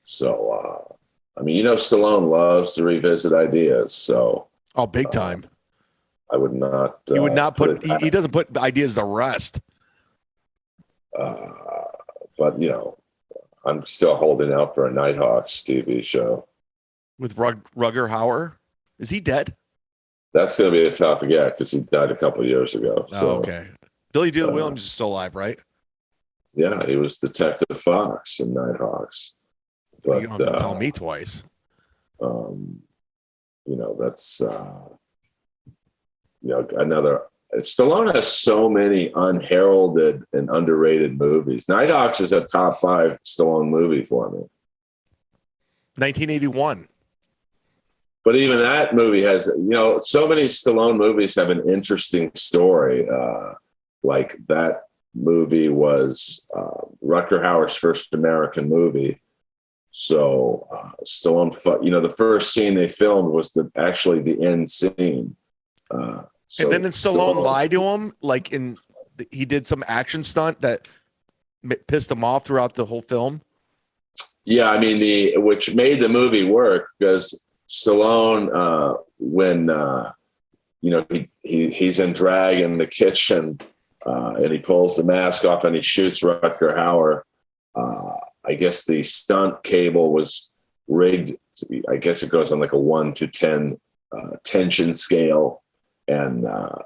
So, Stallone loves to revisit ideas. So, big time. I would not. You would not he doesn't put ideas to rest. But I'm still holding out for a Nighthawks TV show with Rugger Hauer. Is he dead? That's going to be a tough get because he died a couple of years ago. So. Oh, okay. Billy Dee Williams is still alive, right? Yeah, he was Detective Fox in Nighthawks. But you don't have to tell me twice. That's another. Stallone has so many unheralded and underrated movies. Nighthawks is a top 5 Stallone movie for me. 1981. But even that movie has, so many Stallone movies have an interesting story. Like that movie was Rutger Hauer's first American movie. So Stallone, the first scene they filmed was actually the end scene. And then Stallone lied to him, he did some action stunt that pissed him off throughout the whole film. Yeah, I mean which made the movie work because Stallone, when he's in drag in the kitchen, and he pulls the mask off and he shoots Rutger Hauer. I guess the stunt cable was rigged. I guess it goes on like a 1 to 10 tension scale. And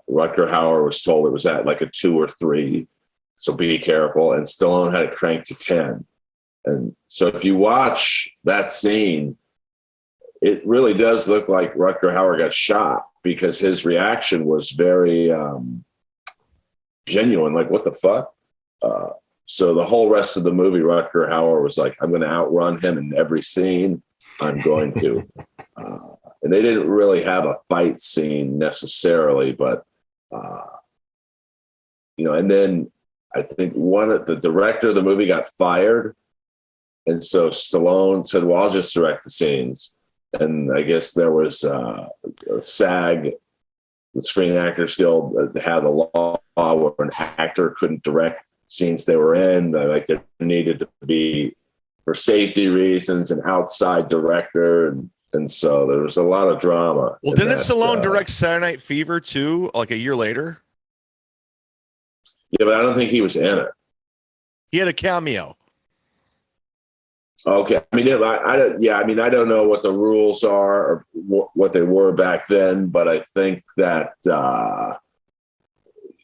Rutger Hauer was told it was at like a 2 or 3. So be careful. And Stallone had it cranked to 10. And so if you watch that scene, it really does look like Rutger Hauer got shot because his reaction was very genuine. Like, what the fuck? So the whole rest of the movie, Rutger Hauer was like, I'm going to outrun him in every scene. I'm going to. And they didn't really have a fight scene necessarily, but, and then I think the director of the movie got fired. And so Stallone said, well, I'll just direct the scenes. And I guess there was a SAG, the Screen Actors Guild, that had a law where an actor couldn't direct scenes they were in. Like there needed to be, for safety reasons, an outside director. And so there was a lot of drama. Well, didn't Stallone direct Saturday Night Fever too, like a year later? Yeah, but I don't think he was in it. He had a cameo. Okay. I mean, I don't know what the rules are or what they were back then, but I think that,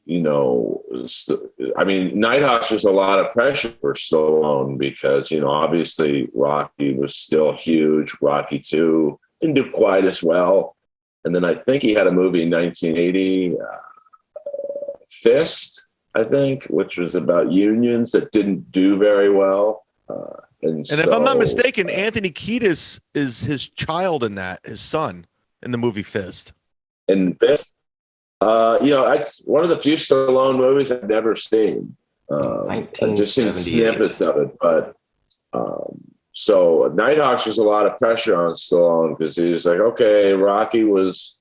Nighthawks was a lot of pressure for Stallone because, obviously Rocky was still huge. Rocky 2 didn't do quite as well. And then I think he had a movie in 1980, Fist, I think, which was about unions that didn't do very well. And if I'm not mistaken, Anthony Kiedis is his child in that, his son in the movie Fist. And Fist, it's one of the few Stallone movies I've never seen. I've just seen snippets of it, but so Nighthawks was a lot of pressure on Stallone because he was like, okay, Rocky was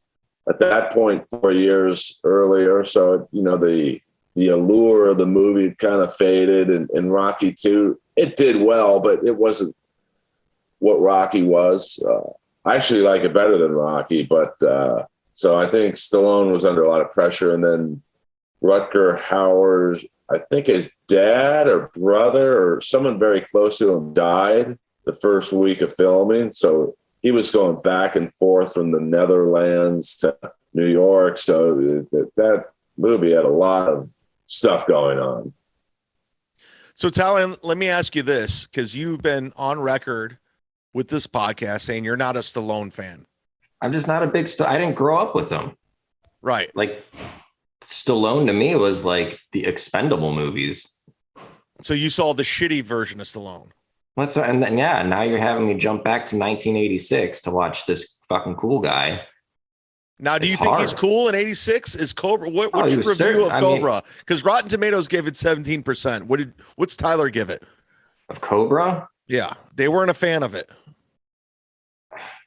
at that point 4 years earlier, so the allure of the movie kind of faded, and Rocky 2, it did well, but it wasn't what Rocky was. I actually like it better than Rocky, but so I think Stallone was under a lot of pressure. And then Rutger Hauer, I think his dad or brother or someone very close to him died the first week of filming. So he was going back and forth from the Netherlands to New York. So that movie had a lot of stuff going on. So Tyler, let me ask you this, because you've been on record with this podcast saying you're not a Stallone fan. I'm just not a big I didn't grow up with him. Right. Like Stallone to me was like the Expendable movies. So you saw the shitty version of Stallone. And then, now you're having me jump back to 1986 to watch this fucking cool guy. Now, do you think he's cool in 86? Is Cobra? What's your review of Cobra? Because Rotten Tomatoes gave it 17%. What's Tyler give it? Of Cobra? Yeah, they weren't a fan of it.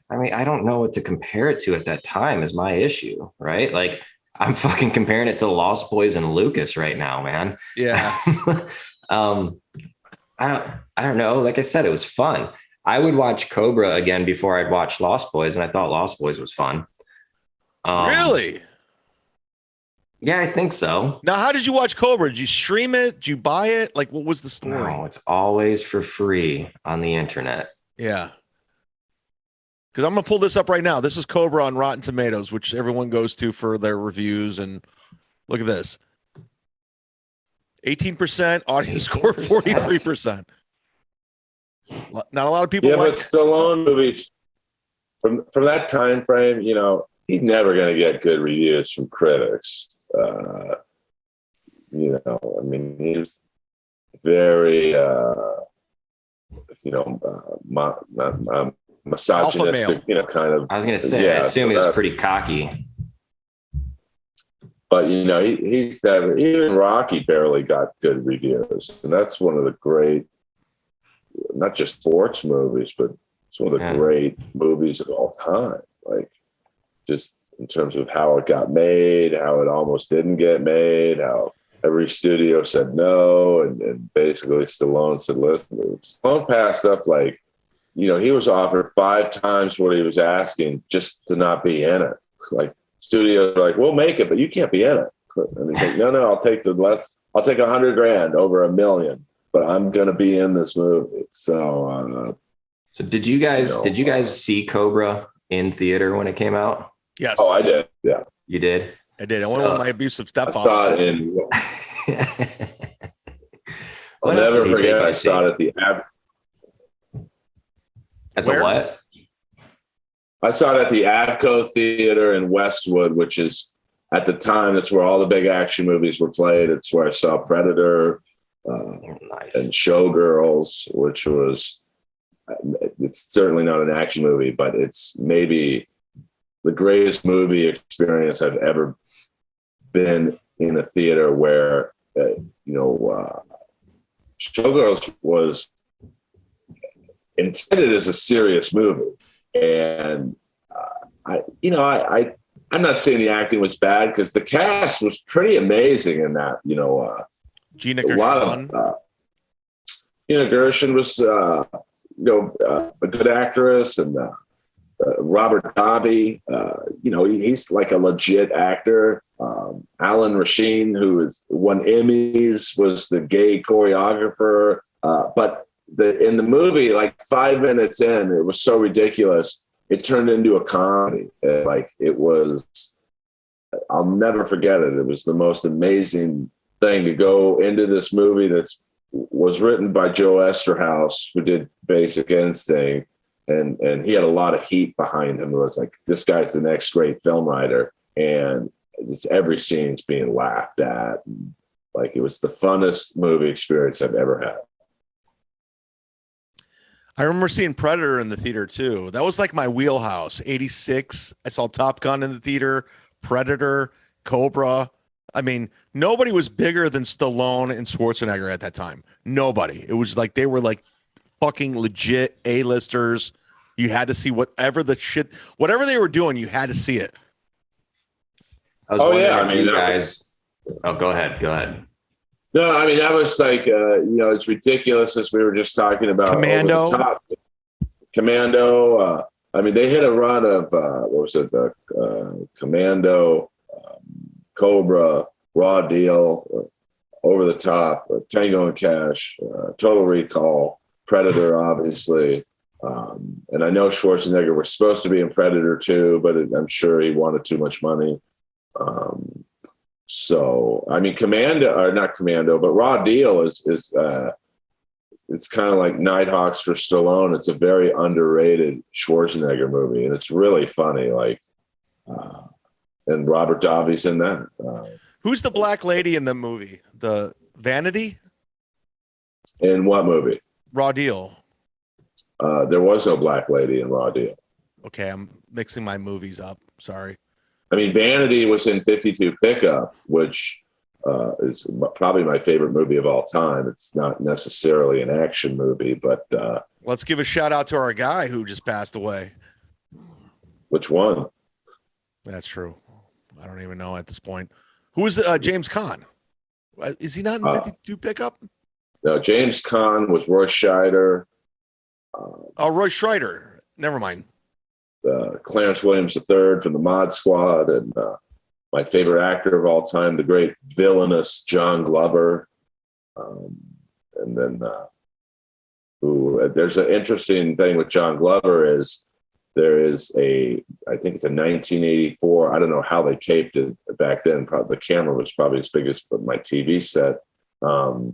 I mean, I don't know what to compare it to at that time is my issue, right? Like, I'm fucking comparing it to Lost Boys and Lucas right now, man. Yeah. I don't know. Like I said, it was fun. I would watch Cobra again before I'd watch Lost Boys, and I thought Lost Boys was fun. Really? Yeah, I think so. Now, how did you watch Cobra? Did you stream it? Did you buy it? Like, what was the story? No, it's always for free on the internet. Yeah. Because I'm going to pull this up right now. This is Cobra on Rotten Tomatoes, which everyone goes to for their reviews. And look at this. 18%, audience score 43%. Not a lot of people like but Stallone movies from that time frame, he's never going to get good reviews from critics. I mean, he's very, misogynistic, kind of. I was going to say, I assume he was pretty cocky. But, he's never, even Rocky barely got good reviews. And that's one of the great, not just sports movies, but it's one of the great movies of all time. Like, just in terms of how it got made, how it almost didn't get made, how every studio said no, and basically Stallone said, listen, Stallone passed up he was offered 5 times what he was asking just to not be in it. Like, studios are like, we'll make it, but you can't be in it. And he's like, no, I'll take I'll take $100,000 over $1 million, but I'm going to be in this movie. So did you guys see Cobra in theater when it came out? Yes. Oh, I did. Yeah. You did? I did. I went with my abusive stepfather. I saw it in. I'll never forget. I saw it at the. At the what? I saw it at the Avco Theater in Westwood, which is at the time that's where all the big action movies were played. It's where I saw Predator and Showgirls, which was. It's certainly not an action movie, but it's maybe the greatest movie experience I've ever been in a theater where, Showgirls was intended as a serious movie. And, I'm not saying the acting was bad because the cast was pretty amazing in that, Gina Gershon. Gina Gershon was, a good actress, and Robert Davi, he's like a legit actor. Alan Rasheen, who won Emmys, was the gay choreographer. But in the movie, like 5 minutes in, it was so ridiculous, it turned into a comedy. It was, I'll never forget it. It was the most amazing thing to go into this movie was written by Joe Esterhaus, who did Basic Instinct. And he had a lot of heat behind him. It was like, this guy's the next great film writer. And just every scene's being laughed at. And it was the funnest movie experience I've ever had. I remember seeing Predator in the theater too. That was like my wheelhouse. 86. I saw Top Gun in the theater, Predator, Cobra. I mean, nobody was bigger than Stallone and Schwarzenegger at that time. Nobody. It was like they were like fucking legit A-listers. You had to see whatever they were doing, you had to see it. Go ahead. No, I mean, that was like, it's ridiculous, as we were just talking about. Commando. Commando. They hit a run of, Commando, Cobra, Raw Deal. Over the Top, Tango and Cash, Total Recall, Predator, obviously. And I know Schwarzenegger was supposed to be in Predator 2, but I'm sure he wanted too much money. So, I mean, not Commando, but Raw Deal is it's kind of like Nighthawks for Stallone. It's a very underrated Schwarzenegger movie, and it's really funny. And Robert Davi's in that. Who's the black lady in the movie? The Vanity? In what movie? Raw Deal. There was no black lady in Raw Deal. Okay, I'm mixing my movies up. Sorry. I mean, Vanity was in 52 Pickup, which is probably my favorite movie of all time. It's not necessarily an action movie, but let's give a shout out to our guy who just passed away. Which one? That's true. I don't even know at this point. Who is James Caan? Is he not in 52 Pickup? No, James Caan was Roy Scheider. Roy Scheider. Never mind. Clarence Williams III from the Mod Squad, and my favorite actor of all time, the great villainous John Glover. And then there's an interesting thing with John Glover is there is I think it's a 1984. I don't know how they taped it back then. Probably, the camera was probably as big as my TV set. The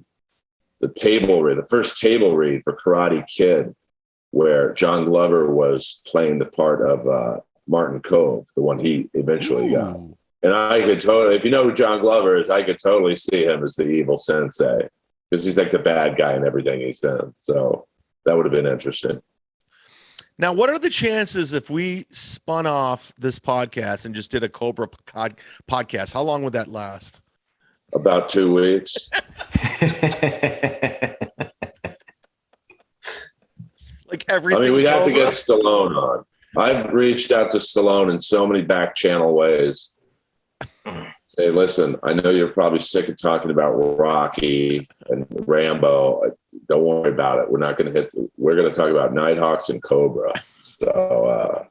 first table read for Karate Kid, where John Glover was playing the part of Martin Cove, the one he eventually got. And I could totally, if you know who John Glover is, I could totally see him as the evil sensei, because he's like the bad guy in everything he's done. So that would have been interesting. Now, what are the chances if we spun off this podcast and just did a Cobra podcast? How long would that last? About 2 weeks. Like everything. I mean, we'd have to Cobra? get Stallone on. I've reached out to Stallone in so many back channel ways. Say, listen, I know you're probably sick of talking about Rocky and Rambo. Don't worry about it. We're not going to we're going to talk about Nighthawks and Cobra. So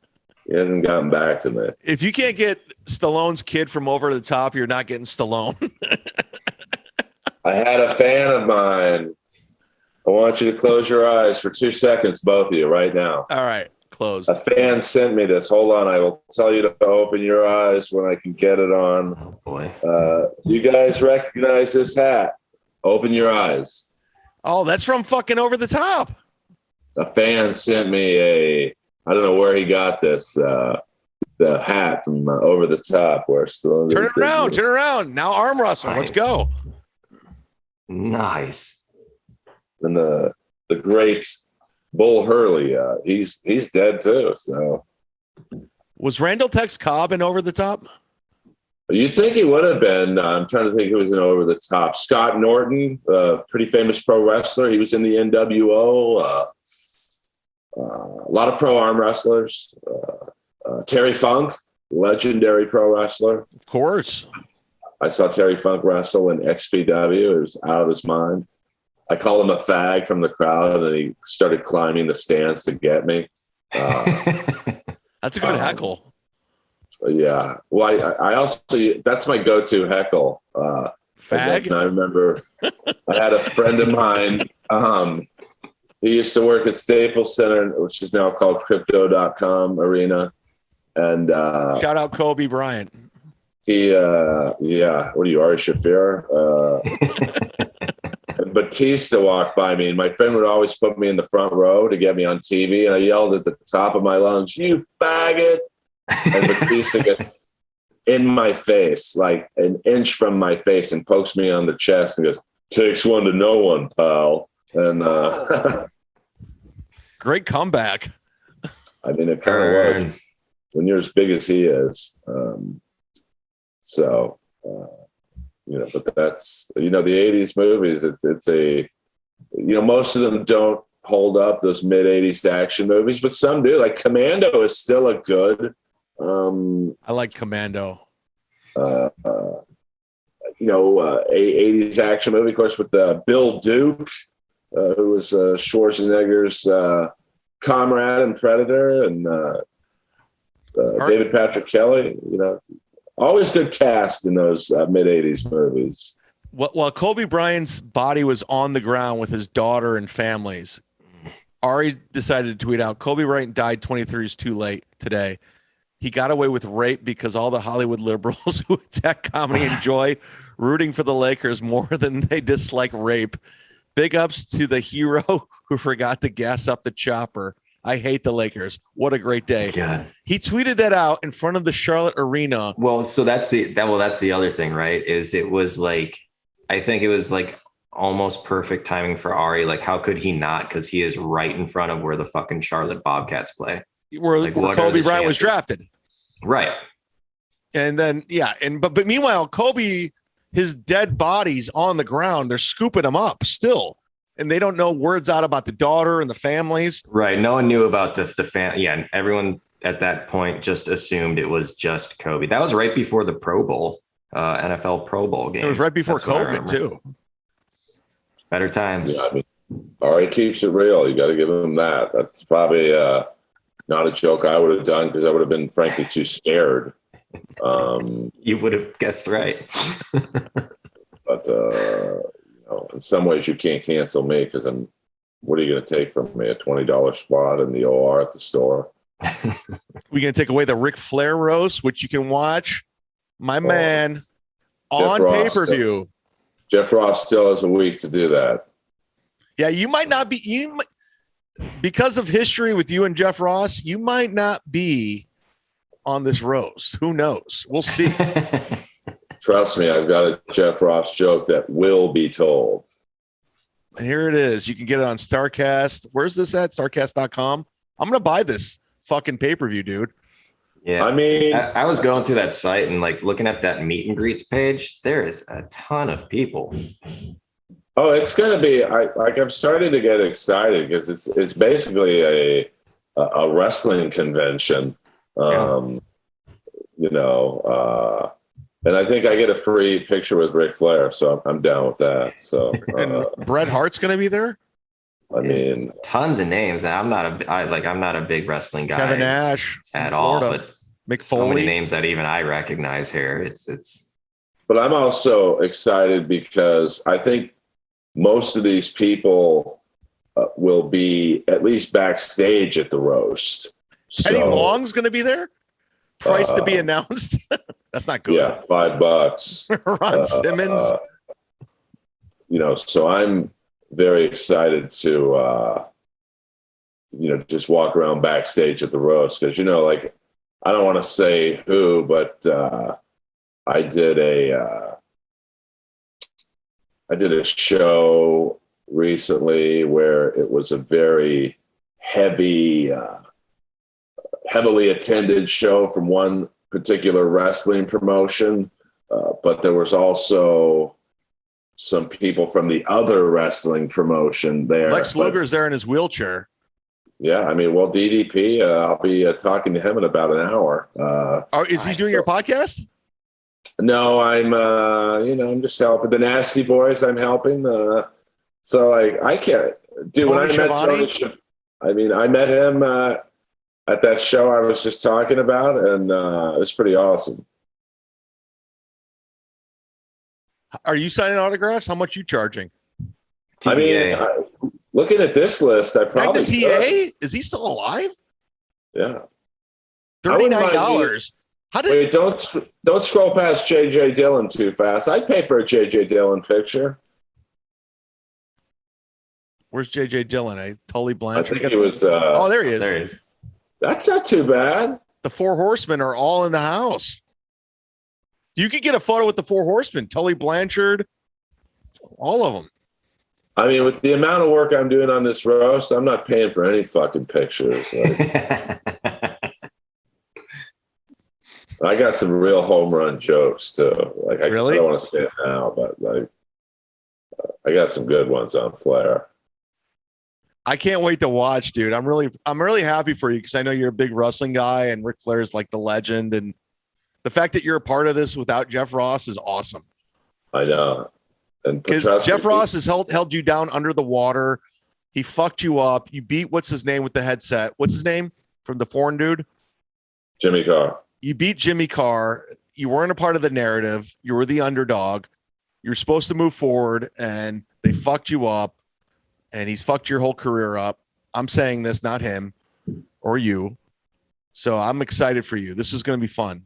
he hasn't gotten back to me. If you can't get Stallone's kid from Over the Top, you're not getting Stallone. I had a fan of mine. I want you to close your eyes for 2 seconds, both of you, right now. All right, closed. A fan sent me this. Hold on. I will tell you to open your eyes when I can get it on. Oh, boy. You guys recognize this hat? Open your eyes. Oh, that's from fucking Over the Top. A fan sent me I don't know where he got this, the hat from Over the Top. Where Turn it around. Now arm wrestle. Nice. Let's go. Nice. And the great Bull Hurley, he's dead too. So Was Randall Tex Cobb in Over the Top? you'd think he would have been. I'm trying to think who was in Over the Top. Scott Norton, pretty famous pro wrestler. He was in the NWO. A lot of pro arm wrestlers. Terry Funk, legendary pro wrestler. Of course. I saw Terry Funk wrestle in XPW. It was out of his mind. I called him a fag from the crowd, and he started climbing the stands to get me. That's a good heckle. Yeah. Well, I also, that's my go-to heckle. Fag? And I remember I had a friend of mine. He used to work at Staples Center, which is now called Crypto.com Arena. And Shout out Kobe Bryant. he, what are you, Ari Shafir? And Batista walked by me, and my friend would always put me in the front row to get me on TV. And I yelled at the top of my lungs, "You faggot!" And Batista gets in my face, like an inch from my face, and pokes me on the chest and goes, "Takes one to know one, pal." And Great comeback. I mean, it kind of was when you're as big as he is. But that's, the 80s movies, it's most of them don't hold up, those mid 80s action movies, but some do. Like Commando is still a good. I like Commando. 80s action movie, of course, with Bill Duke, who was Schwarzenegger's comrade in Predator, and David Patrick Kelly. Always good cast in those mid 80s movies. While Kobe Bryant's body was on the ground with his daughter and families, Ari decided to tweet out, Kobe Bryant died 23 years too late today. He got away with rape because all the Hollywood liberals who attack comedy enjoy rooting for the Lakers more than they dislike rape. Big ups to the hero who forgot to gas up the chopper. I hate the Lakers. What a great day. God. He tweeted that out in front of the Charlotte Arena. Well, so that's the other thing, right? Is it was like, I think it was like almost perfect timing for Ari. Like, how could he not? Because he is right in front of where the fucking Charlotte Bobcats play. Where Kobe Bryant was drafted. Right. And then, but meanwhile, Kobe, his dead body's on the ground. They're scooping him up still. And they don't know words out about the daughter and the families. Right. No one knew about the fan. Yeah. Everyone at that point just assumed it was just Kobe. That was right before the Pro Bowl, NFL Pro Bowl game. It was right before COVID too. Better times. Yeah, I mean, Ari keeps it real. You got to give him that. That's probably not a joke I would have done because I would have been frankly too scared. You would have guessed right. But in some ways you can't cancel me because what are you going to take from me? A $20 spot in the OR at the store? We're going to take away the Ric Flair roast, which you can watch my man on pay-per-view. Jeff Ross still has a week to do that. Yeah, you might not be because of history with you and Jeff Ross, you might not be on this roast. Who knows? We'll see. Trust me, I've got a Jeff Ross joke that will be told. And here it is. You can get it on StarCast. Where's this at? StarCast.com. I'm going to buy this fucking pay-per-view, dude. Yeah. I mean, I was going through that site and like looking at that meet and greets page. There is a ton of people. Oh, it's going to be I'm starting to get excited because it's basically a wrestling convention. And I think I get a free picture with Ric Flair, so I'm down with that. So, and Bret Hart's going to be there. I mean, tons of names. I'm not a big wrestling guy. Kevin Nash at Florida. All, but Mick so Foley. many names that even I recognize here. It's. But I'm also excited because I think most of these people will be at least backstage at the roast. Teddy Long's going to be there. Price to be announced. That's not good. Yeah, $5. Ron Simmons. So I'm very excited to, just walk around backstage at the roast because, I don't want to say who, but I did a show recently where it was a very heavily attended show from one particular wrestling promotion, but there was also some people from the other wrestling promotion there. Lex Luger's there in his wheelchair. Yeah, I mean, DDP, I'll be talking to him in about an hour. Is he doing your podcast? No, I'm just helping the Nasty Boys. I'm helping. I can't do when I met Tony. I met him at that show I was just talking about, and it was pretty awesome. Are you signing autographs? How much you charging? I mean, looking at this list, I probably TA? Is he still alive? Yeah. $39. Wait, don't scroll past JJ Dillon too fast. I'd pay for a JJ Dillon picture. Where's JJ Dillon? Tully Blanchard. I think he was. There he is. There he is. That's not too bad. The Four Horsemen are all in the house. You could get a photo with the Four Horsemen, Tully Blanchard, all of them. I mean, with the amount of work I'm doing on this roast, I'm not paying for any fucking pictures. I got some real home run jokes too. Really? I don't want to say it now, but I got some good ones on Flair. I can't wait to watch, dude. I'm really happy for you because I know you're a big wrestling guy and Ric Flair is like the legend, and the fact that you're a part of this without Jeff Ross is awesome. I know. And because Jeff Ross has held you down under the water. He fucked you up. You beat what's his name with the headset? What's his name from the foreign dude? Jimmy Carr. You beat Jimmy Carr. You weren't a part of the narrative. You were the underdog. you're supposed to move forward, and they fucked you up, and he's fucked your whole career up. I'm saying this, not him or you. So I'm excited for you. This is going to be fun.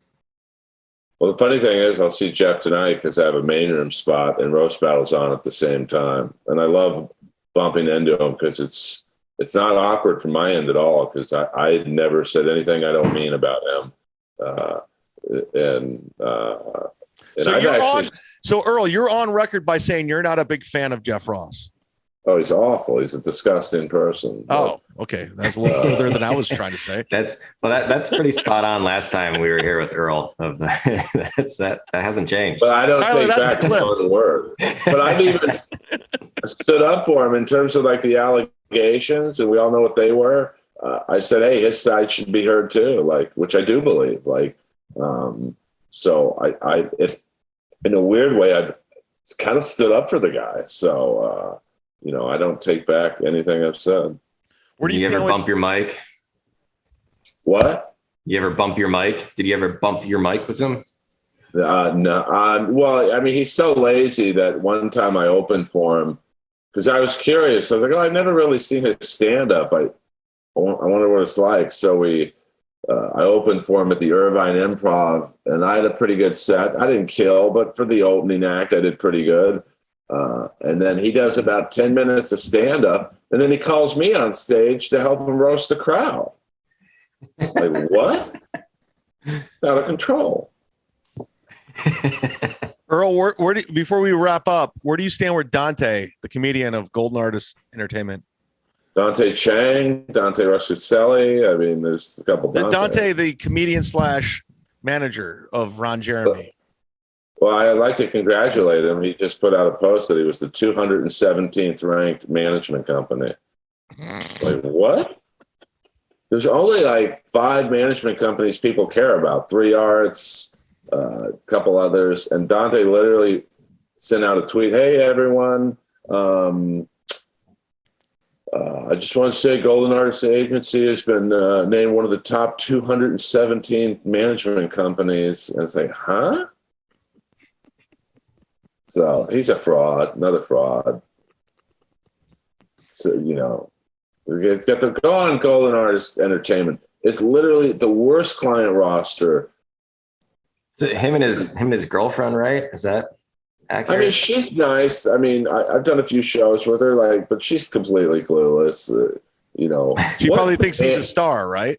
Well, the funny thing is, I'll see Jeff tonight because I have a main room spot and Roast Battle's on at the same time, and I love bumping into him because it's not awkward from my end at all because I never said anything I don't mean about him. So Earl, you're on record by saying you're not a big fan of Jeff Ross. Oh, he's awful. He's a disgusting person. Oh, okay. That's a little further than I was trying to say. That's pretty spot on. Last time we were here with Earl, that hasn't changed. But I don't take back one word. But I've even stood up for him in terms of like the allegations, and we all know what they were. I said, hey, his side should be heard too, like, which I do believe. Like, so I in a weird way, I've kind of stood up for the guy. So, I don't take back anything I've said. Where do you ever bump your mic? What? You ever bump your mic? Did you ever bump your mic with him? No. Well, I mean, he's so lazy that one time I opened for him because I was curious. I was like, I've never really seen his stand up. I wonder what it's like. So I opened for him at the Irvine Improv, and I had a pretty good set. I didn't kill, but for the opening act, I did pretty good. And then he does about 10 minutes of stand-up, and then he calls me on stage to help him roast the crowd. Like, what? It's out of control. Earl, before we wrap up, where do you stand with Dante, the comedian of Golden Artist Entertainment? Dante Chang, Dante Ruscacelli. I mean, there's a couple. Dante, the comedian / manager of Ron Jeremy. Well, I'd like to congratulate him. He just put out a post that he was the 217th ranked management company. Like, what? There's only like 5 management companies people care about. 3 Arts, a couple others. And Dante literally sent out a tweet. Hey, everyone. I just want to say Golden Artist Agency has been named one of the top 217 management companies. And it's like, huh? So he's a fraud, another fraud. So, get to go on Golden Artist Entertainment. It's literally the worst client roster. So him and his girlfriend, right? Is that accurate? I mean, she's nice. I mean, I've done a few shows with her, but she's completely clueless. She probably thinks he's a star, right?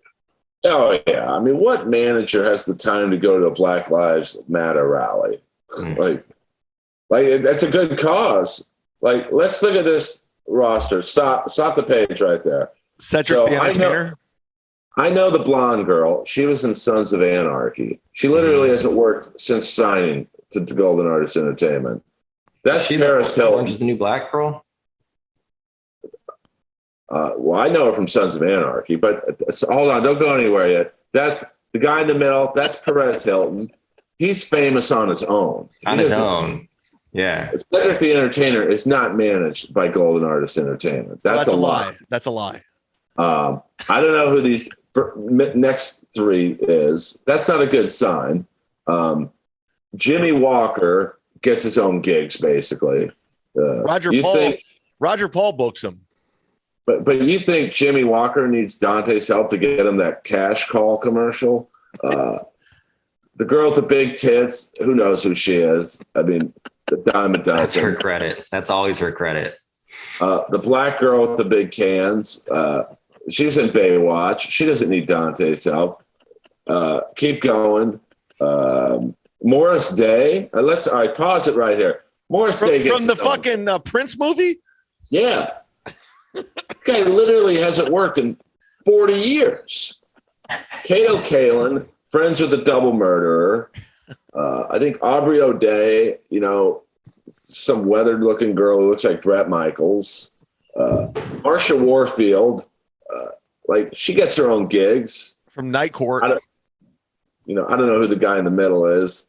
Oh yeah. I mean, what manager has the time to go to a Black Lives Matter rally? Like that's a good cause. Like, let's look at this roster. Stop the page right there. Cedric the Entertainer. I know the blonde girl. She was in Sons of Anarchy. She literally hasn't worked since signing to Golden Artist Entertainment. That's Paris Hilton. She's the new black girl. Well, I know her from Sons of Anarchy, but hold on, don't go anywhere yet. That's the guy in the middle. That's Perez Hilton. He's famous on his own. Yeah. Cedric the Entertainer is not managed by Golden Artist Entertainment. That's a lie. That's a lie. I don't know who these next 3 is. That's not a good sign. Jimmy Walker gets his own gigs, basically. Roger Paul books him. But you think Jimmy Walker needs Dante's help to get him that cash call commercial? The girl with the big tits, who knows who she is? I mean, the dime a dozen. That's her credit. That's always her credit. The black girl with the big cans, she was in Baywatch. She doesn't need Dante's help. Keep going. Morris Day. All right, pause it right here. Morris Day gets from the fucking Prince movie? Yeah. Guy literally hasn't worked in 40 years. Kato Kalin, friends with the double murderer. I think Aubrey O'Day, some weathered looking girl who looks like Brett Michaels. Marsha Warfield, she gets her own gigs. From Night Court. I don't know who the guy in the middle is.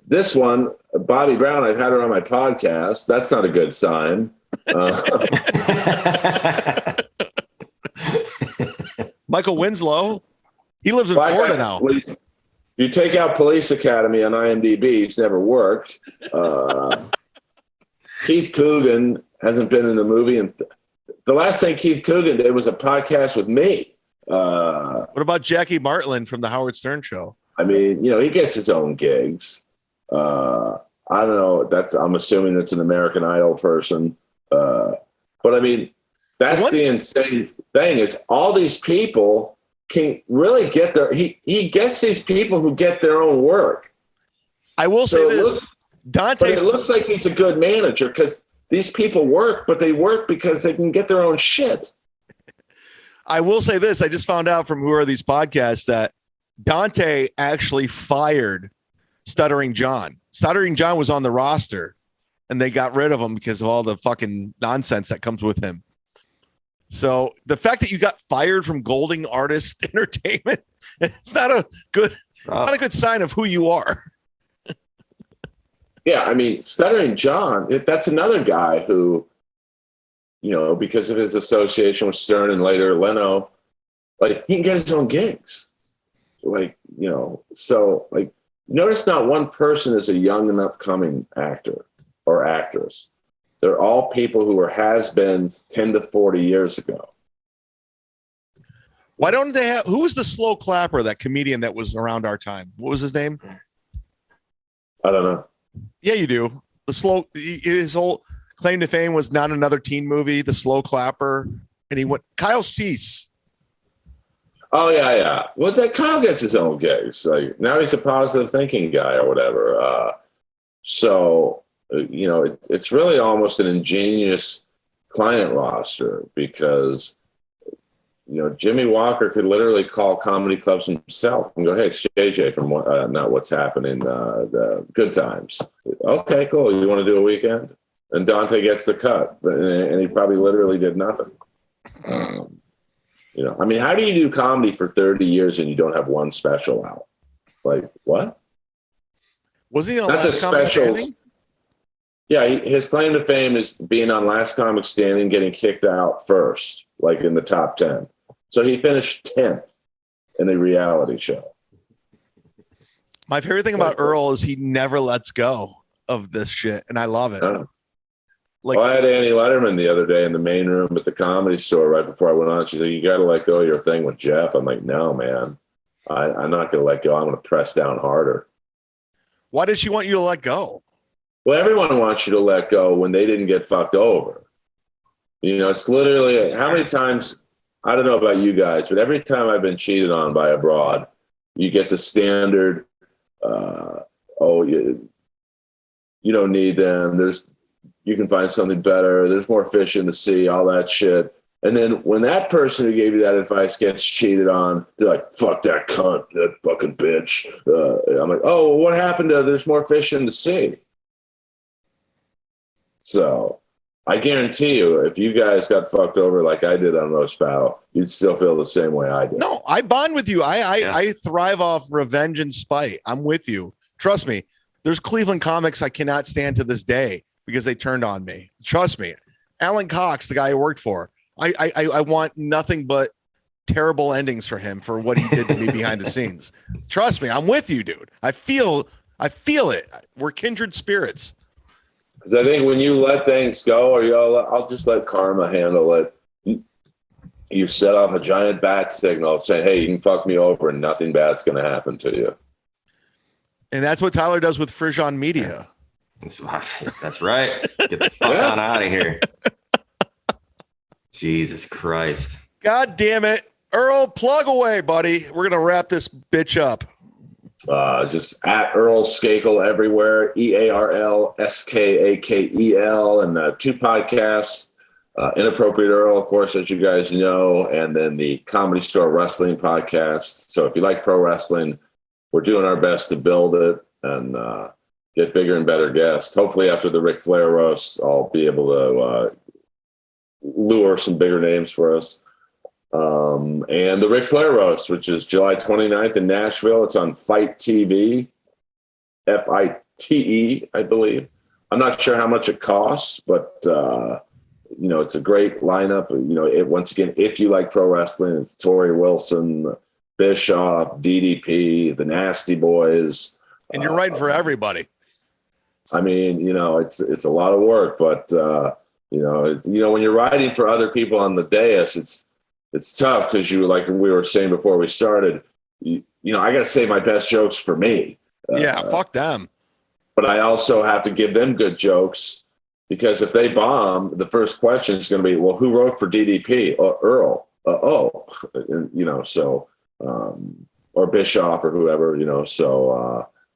This one, Bobby Brown, I've had her on my podcast. That's not a good sign. Michael Winslow. He lives in Florida now. If you take out Police Academy on IMDb, it's never worked. Keith Coogan hasn't been in the movie. And the last thing Keith Coogan did was a podcast with me. What about Jackie Martlin from the Howard Stern Show? I mean, he gets his own gigs. I don't know. I'm assuming it's an American Idol person. But I mean, that's the insane thing is all these people can really get he gets these people who get their own work. I will say this. Dante, but it looks like he's a good manager because these people work, but they work because they can get their own shit. I will say this. I just found out from Who Are These Podcasts that Dante actually fired Stuttering John. Stuttering John was on the roster and they got rid of him because of all the fucking nonsense that comes with him. So the fact that you got fired from Golding Artist Entertainment, it's not a good sign of who you are. Yeah, I mean, Stuttering John, that's another guy who, because of his association with Stern and later Leno, like he can get his own gigs. Notice not one person is a young and upcoming actor or actress. They're all people who were has-beens 10 to 40 years ago. Why don't they have, who was the slow clapper, that comedian that was around our time? What was his name? I don't know. Yeah, you do. His whole claim to fame was Not Another Teen Movie, The Slow Clapper, and he went Kyle Cease. Oh yeah. Well, that Kyle gets his own gigs. Like now he's a positive thinking guy or whatever. It's really almost an ingenious client roster because Jimmy Walker could literally call comedy clubs himself and go, "Hey, it's JJ from not What's Happening, the Good Times." Okay, cool. You want to do a weekend? And Dante gets the cut, and he probably literally did nothing. I mean, how do you do comedy for 30 years and you don't have one special out? Like what? Was he on Last Comic Standing? Yeah, his claim to fame is being on Last Comic Standing, getting kicked out first, like in the top 10. So he finished 10th in a reality show. My favorite thing about Earl is he never lets go of this shit, and I love it. I had Annie Letterman the other day in the main room at the Comedy Store right before I went on. She said, "You got to let go of your thing with Jeff." I'm like, "No, man, I'm not going to let go. I'm going to press down harder." Why did she want you to let go? Well, everyone wants you to let go when they didn't get fucked over. It's literally how many times, I don't know about you guys, but every time I've been cheated on by a broad, you get the standard, you don't need them. You can find something better. There's more fish in the sea, all that shit. And then when that person who gave you that advice gets cheated on, they're like, "Fuck that cunt, that fucking bitch." I'm like, "Oh, well, what happened to there's more fish in the sea?" So I guarantee you, if you guys got fucked over like I did on Roast Battle, you'd still feel the same way I did. No, I bond with you. I thrive off revenge and spite. I'm with you. Trust me. There's Cleveland comics I cannot stand to this day because they turned on me. Trust me. Alan Cox, the guy I worked for, I want nothing but terrible endings for him for what he did to me behind the scenes. Trust me. I'm with you, dude. I feel it. We're kindred spirits. Because I think when you let things go, or I'll just let karma handle it. You set off a giant bat signal saying, "Hey, you can fuck me over and nothing bad's going to happen to you." And that's what Tyler does with Frijon Media. That's right. Get the fuck on out of here. Jesus Christ. God damn it. Earl, plug away, buddy. We're going to wrap this bitch up. Just at Earl Skakel everywhere, EARL SKAKEL, and 2 podcasts, Inappropriate Earl, of course, as you guys know, and then the Comedy Store Wrestling podcast. So if you like pro wrestling, we're doing our best to build it and get bigger and better guests. Hopefully after the Ric Flair roast, I'll be able to lure some bigger names for us. And the Ric Flair roast, which is July 29th in Nashville. It's on Fight TV, FITE, I believe. I'm not sure how much it costs, but it's a great lineup. Once again, if you like pro wrestling, it's Tori Wilson, Bischoff, DDP, the Nasty Boys. And you're writing for everybody. I mean, it's a lot of work, but when you're writing for other people on the dais, it's tough because like we were saying before we started, I got to say my best jokes for me. Fuck them. But I also have to give them good jokes, because if they bomb, the first question is going to be, well, who wrote for DDP? Earl. Or Bischoff or whoever,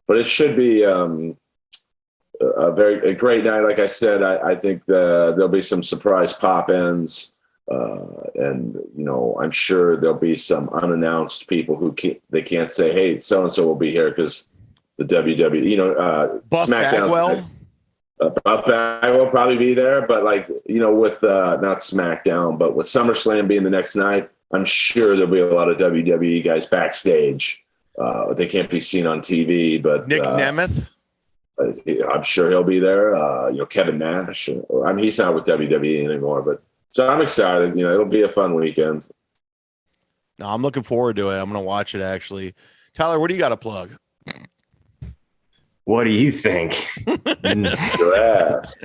but it should be a great night. Like I said, I think there'll be some surprise pop-ins, and I'm sure there'll be some unannounced people who they can't say, hey, so-and-so will be here because the WWE, Buff SmackDown. Bagwell. Buff Bagwell will probably be there, but with not SmackDown, but with SummerSlam being the next night, I'm sure there'll be a lot of WWE guys backstage. They can't be seen on TV, but Nick Nemeth. I'm sure he'll be there. Kevin Nash. I mean, he's not with WWE anymore, but so I'm excited. It'll be a fun weekend. No, I'm looking forward to it. I'm going to watch it, actually. Tyler, what do you got to plug? What do you think? Your ass.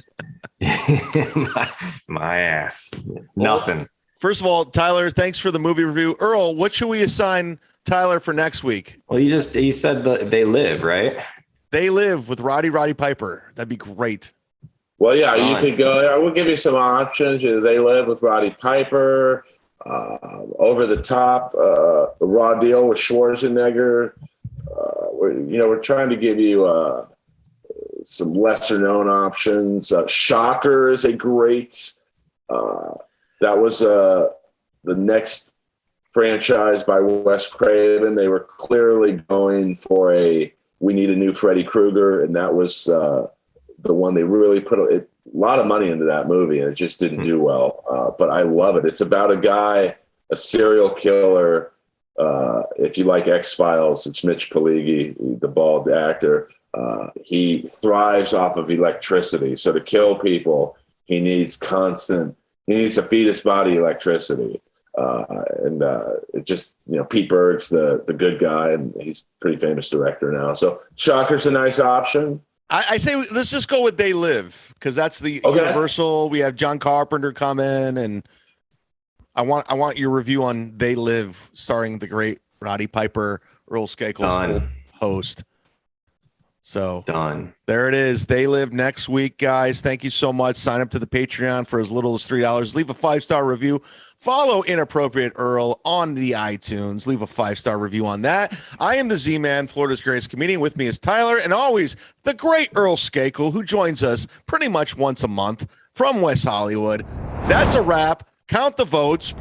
my ass. Nothing. Well, first of all, Tyler, thanks for the movie review. Earl, what should we assign Tyler for next week? Well, you said They Live, right? They Live with Roddy Piper. That'd be great. Well, yeah, you could go. I will give you some options. They Live with Roddy Piper. Over the Top, Raw Deal with Schwarzenegger. We're trying to give you some lesser known options. Shocker is a great. That was the next franchise by Wes Craven. They were clearly going for we need a new Freddy Krueger, and that was the one they really put a lot of money into that movie, and it just didn't do well. But I love it. It's about a guy, a serial killer. If you like X-Files, it's Mitch Pileggi, the bald actor. He thrives off of electricity. So to kill people, he needs to feed his body electricity. It just, Pete Berg's the good guy, and he's a pretty famous director now. So Shocker's a nice option. I say let's just go with They Live, because that's the Universal. We have John Carpenter come in, and I want your review on They Live, starring the great Roddy Piper, Earl Skakel's host. So done. There it is. They Live next week, guys. Thank you so much. Sign up to the Patreon for as little as $3. Leave a 5-star review. Follow Inappropriate Earl on the iTunes. Leave a 5-star review on that. I am the Z-Man, Florida's greatest comedian. With me is Tyler, and always the great Earl Skakel, who joins us pretty much once a month from West Hollywood. That's a wrap. Count the votes.